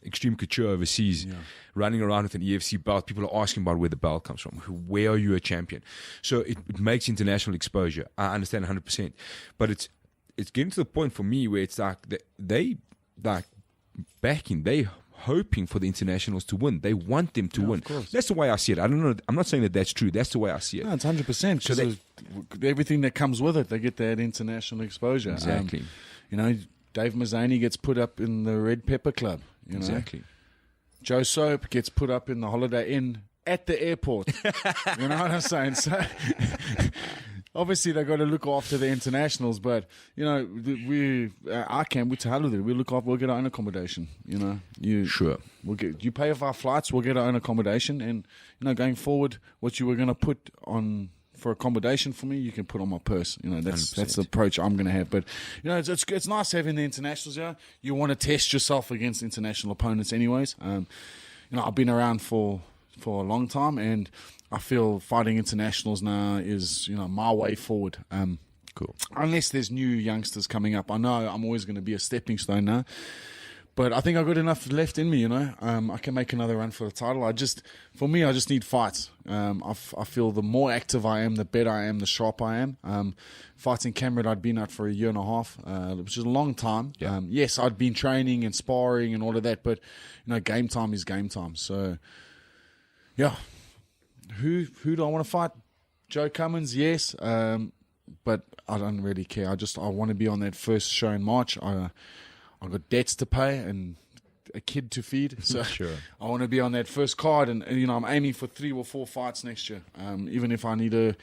Extreme Couture overseas, running around with an EFC belt. People are asking about where the belt comes from. Where are you a champion? So it makes international exposure. I understand 100%, but it's getting to the point for me where it's like they backing, they hoping for the internationals to win. They want them to win. That's the way I see it. I don't know. I'm not saying that that's true. That's the way I see it. No, it's 100%. Because everything that comes with it, they get that international exposure. Exactly. Dave Mazzani gets put up in the Red Pepper Club. Exactly. Joe Soap gets put up in the Holiday Inn at the airport. You know what I'm saying? So obviously, they've got to look after the internationals, but, we to hell with it. We'll get our own accommodation, You pay for our flights, we'll get our own accommodation, and, going forward, what you were going to put on for accommodation for me, you can put on my purse. That's the approach I'm going to have. But, it's nice having the internationals, You want to test yourself against international opponents anyways. I've been around for a long time, and I feel fighting internationals now is, my way forward. Cool. Unless there's new youngsters coming up. I know I'm always going to be a stepping stone now. But I think I've got enough left in me, I can make another run for the title. I just need fights. I feel the more active I am, the better I am, the sharper I am. Fighting Cameron, I'd been out for a year and a half, which is a long time. Yeah. Yes, I'd been training and sparring and all of that, but, game time is game time. So, yeah. Who do I want to fight? Joe Cummins, yes, but I don't really care. I want to be on that first show in March. I've got debts to pay and a kid to feed, so I want to be on that first card. And I'm aiming for 3 or 4 fights next year. Even if I need to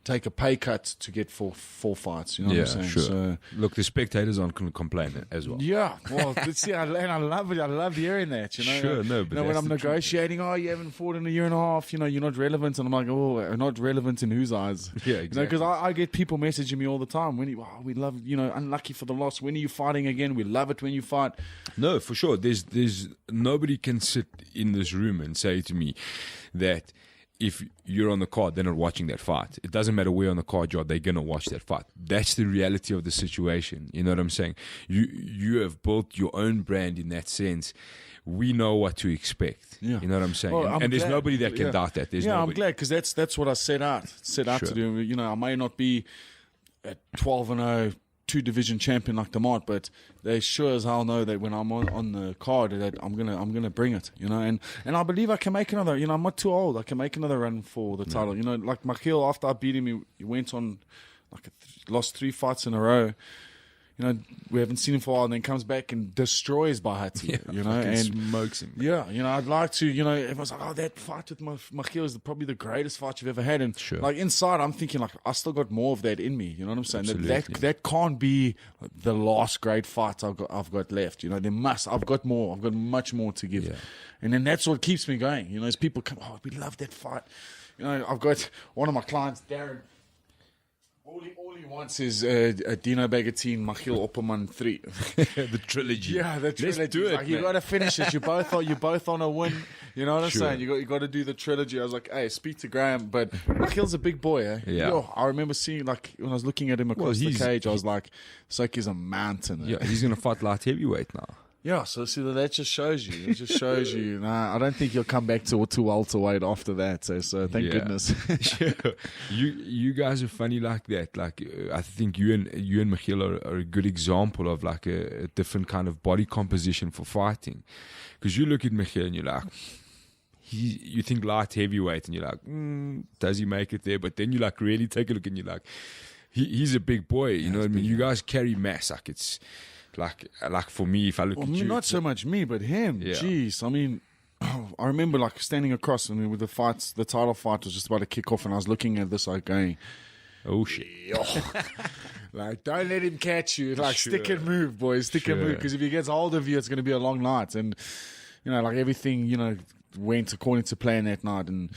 take a pay cut to get 4 fights, you know what I'm saying? Sure. So, look, the spectators aren't going to complain as well. Yeah, well, I love it. I love hearing that. Sure, no, but when I'm negotiating, you haven't fought in a year and a half. You're not relevant, and I'm like, not relevant in whose eyes? Yeah, exactly. Because I get people messaging me all the time. We love, unlucky for the loss. When are you fighting again? We love it when you fight. No, for sure. There's nobody can sit in this room and say to me that if you're on the card, they're not watching that fight. It doesn't matter where on the card you are, they're going to watch that fight. That's the reality of the situation. You know what I'm saying? You have built your own brand in that sense. We know what to expect. Yeah. You know what I'm saying? Well, and there's nobody that can doubt that. There's nobody. I'm glad, because that's what I set out to do. I may not be at 12-0, 2-division champion like Demont, but they sure as hell know that when I'm on the card that I'm gonna bring it, and I believe I can make another. I'm not too old. I can make another run for the title. Like Michael, after I beat him, he went on lost 3 fights in a row. We haven't seen him for a while, and then comes back and destroys Bagattin, and smokes him. Yeah, I'd like to, everyone's like, that fight with Michael is probably the greatest fight you've ever had. And inside, I'm thinking I still got more of that in me. You know what I'm saying? That can't be the last great fight I've got left. I've got more. I've got much more to give. Yeah. And then that's what keeps me going. As people come, we love that fight. I've got one of my clients, Darren. All he wants is Dino Bagattin, Michiel Opperman 3. The trilogy. Yeah, the trilogy. Let's do it, like, you got to finish it. You both on a win. You know what I'm saying? You got to do the trilogy. I was like, hey, speak to Graham. But Michiel's a big boy, eh? Yeah. Yo, I remember seeing, like, when I was looking at him across the cage, I was like, it's like he's a mountain. Yeah, he's going to fight light heavyweight now. Yeah, so see, that just shows you. It just shows you. Nah, I don't think he'll come back to welterweight after that. So thank goodness. You guys are funny like that. Like I think you and Michiel are a good example of like a different kind of body composition for fighting. Because you look at Michiel and you're like, you think light heavyweight and you're like, does he make it there? But then you like really take a look and you're like, he's a big boy. You know what I mean? You guys carry mass. Like it's. Like for me, if I look at you, not so much me, but him. Yeah. Jeez, I mean, I remember like standing across and with the title fight was just about to kick off, and I was looking at this like going, "Oh shit!" Like, don't let him catch you. Like, stick and move, boys, stick and move. Because if he gets hold of you, it's going to be a long night. And like everything, went according to plan that night, and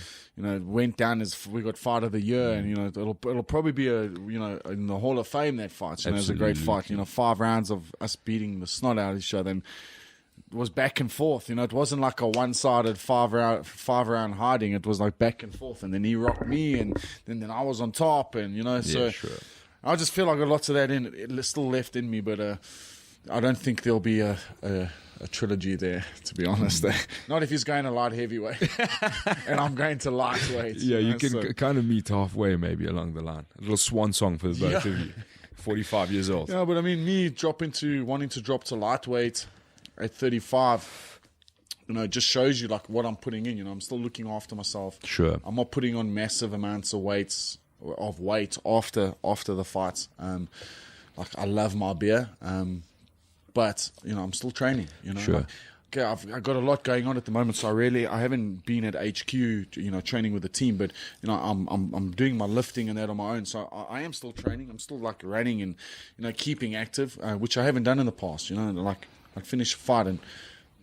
went down as we got fight of the year, and it'll probably be in the Hall of Fame, that fight. It was a great fight. 5 rounds of us beating the snot out of each other, and it was back and forth. It wasn't like a one-sided 5-round hiding. It was like back and forth, and then he rocked me, and then I was on top, and I just feel like I got lots of that still left in me, but I don't think there'll be a trilogy there, to be honest. Not if he's going to light heavyweight and I'm going to lightweight. Yeah, you can kind of meet halfway maybe along the line. A little swan song for both of you. 45 years old. Yeah, but I mean, me wanting to drop to lightweight at 35, just shows you like what I'm putting in. I'm still looking after myself. Sure. I'm not putting on massive amounts of weight after the fights. Like, I love my beer. But, I'm still training, Sure. Okay, I've got a lot going on at the moment, so I haven't been at HQ, training with the team, but, I'm doing my lifting and that on my own, so I am still training. I'm still, like, running and, keeping active, which I haven't done in the past, like, I'd finish a fight and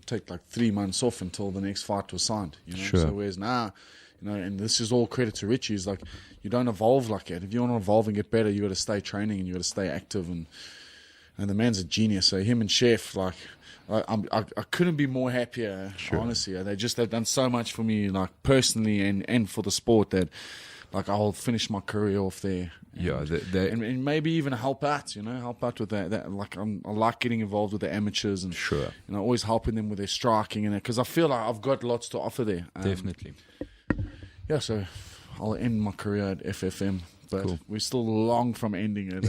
take, like, 3 months off until the next fight was signed, Sure. So whereas now, and this is all credit to Richie, is like, you don't evolve like that. If you want to evolve and get better, you got to stay training and you got to stay active, and the man's a genius. So him and Chef, like, I couldn't be more happier. Sure. Honestly, they've done so much for me, like personally and for the sport, that like I'll finish my career off there. Yeah, and maybe even help out with that. Like I like getting involved with the amateurs and sure, always helping them with their striking and that, because I feel like I've got lots to offer there. Definitely. Yeah, so I'll end my career at FFM. But cool. We're still long from ending it.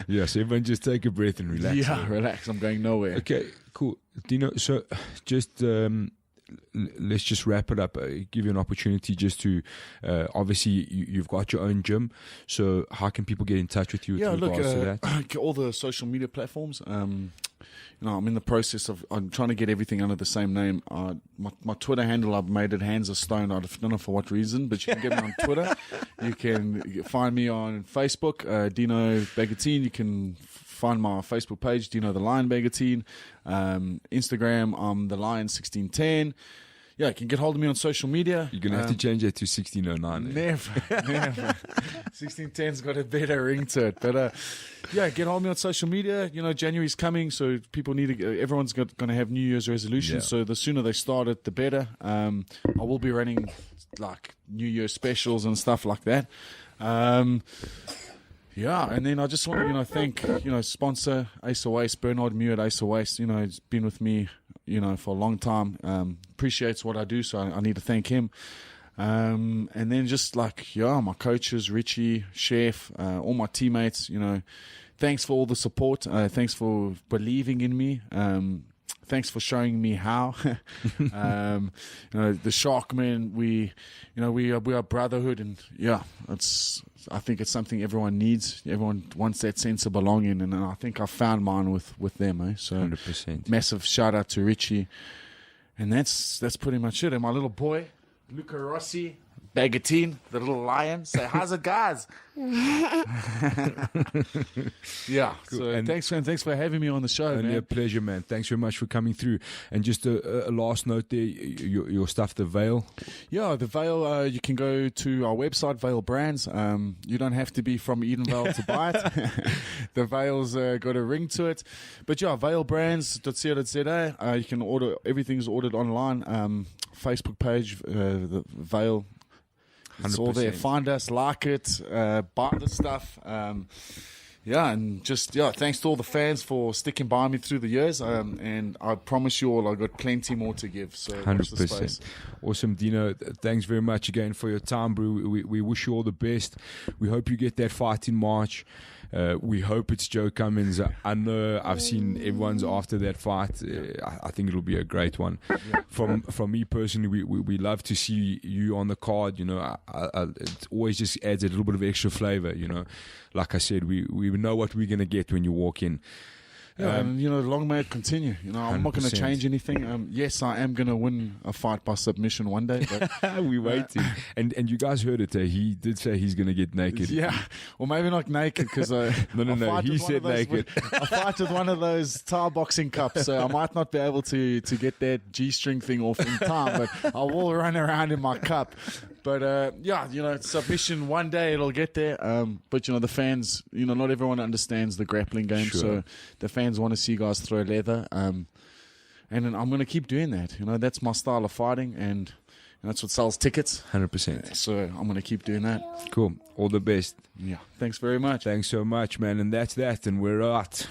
Yeah, so everyone just take a breath and relax. Yeah, relax. I'm going nowhere. Okay, cool. Dino, so just let's just wrap it up. Give you an opportunity just to, obviously, you've got your own gym. So how can people get in touch with you with regards to that? All the social media platforms. I'm in the process I'm trying to get everything under the same name. My Twitter handle, I've made it Hands of Stone. I don't know for what reason, but you can get me on Twitter. You can find me on Facebook, Dino Bagattin. You can find my Facebook page, Dino the Lion Bagattin. Instagram, I'm the Lion 1610. Yeah, you can get hold of me on social media. You're going to have to change it to 1609. Never. 1610's got a better ring to it. But get hold of me on social media. January's coming, so people everyone's going to have New Year's resolutions. So the sooner they start it, the better. I will be running like New Year specials and stuff like that. Yeah, and then I just want to, thank, sponsor Ace of Waste, Bernard Muir at Ace of Waste. He's been with me, for a long time. Appreciates what I do, so I need to thank him. And then just my coaches, Richie, Chef, all my teammates, thanks for all the support. Thanks for believing in me. Thanks for showing me how. The Sharkmen, we are brotherhood, and I think it's something everyone needs. Everyone wants that sense of belonging, and I think I found mine with them. So 100%. Massive shout out to Richie, and that's pretty much it. And my little boy, Luca Rossi, Bagattin, the little lion. Say, how's it, guys? Yeah. Cool. So And- thanks for having me on the show, Only a man. pleasure, man. Thanks very much for coming through. And just a last note there, your stuff, the veil. Yeah, the Veil, you can go to our website, Veil Brands. You don't have to be from Edenvale to buy it. The Veil's got a ring to it. But yeah, veilbrands.co.za. You can order, everything's ordered online. Facebook page, the Veil. It's all there. 100%. Find us, like it, buy the stuff. Yeah, and just, thanks to all the fans for sticking by me through the years. And I promise you all, I've got plenty more to give. So watch the space. 100%. Awesome, Dino. Thanks very much again for your time, bro. We wish you all the best. We hope you get that fight in March. We hope it's Joe Cummins. I know I've seen everyone's after that fight. I think it'll be a great one. From me personally, we love to see you on the card. You know, it always just adds a little bit of extra flavor. You know, like I said, we know what we're gonna get when you walk in. Yeah, and long may it continue. I'm not going to 100%. change anything. Yes, I am going to win a fight by submission one day. But We waiting, and you guys heard it. He did say he's gonna get naked. yeah, or maybe not naked because No. He said naked. I fight with one of those Thai boxing cups, so I might not be able to get that G-string thing off in time, but I will run around in my cup. But submission one day it'll get there. But the fans, not everyone understands the grappling game, Sure. so the fans want to see guys throw leather. And then I'm going to keep doing that. That's my style of fighting, and that's what sells tickets. 100%. So I'm going to keep doing that. Cool. All the best. Yeah. Thanks very much. Thanks so much, man. And that's that. And we're out.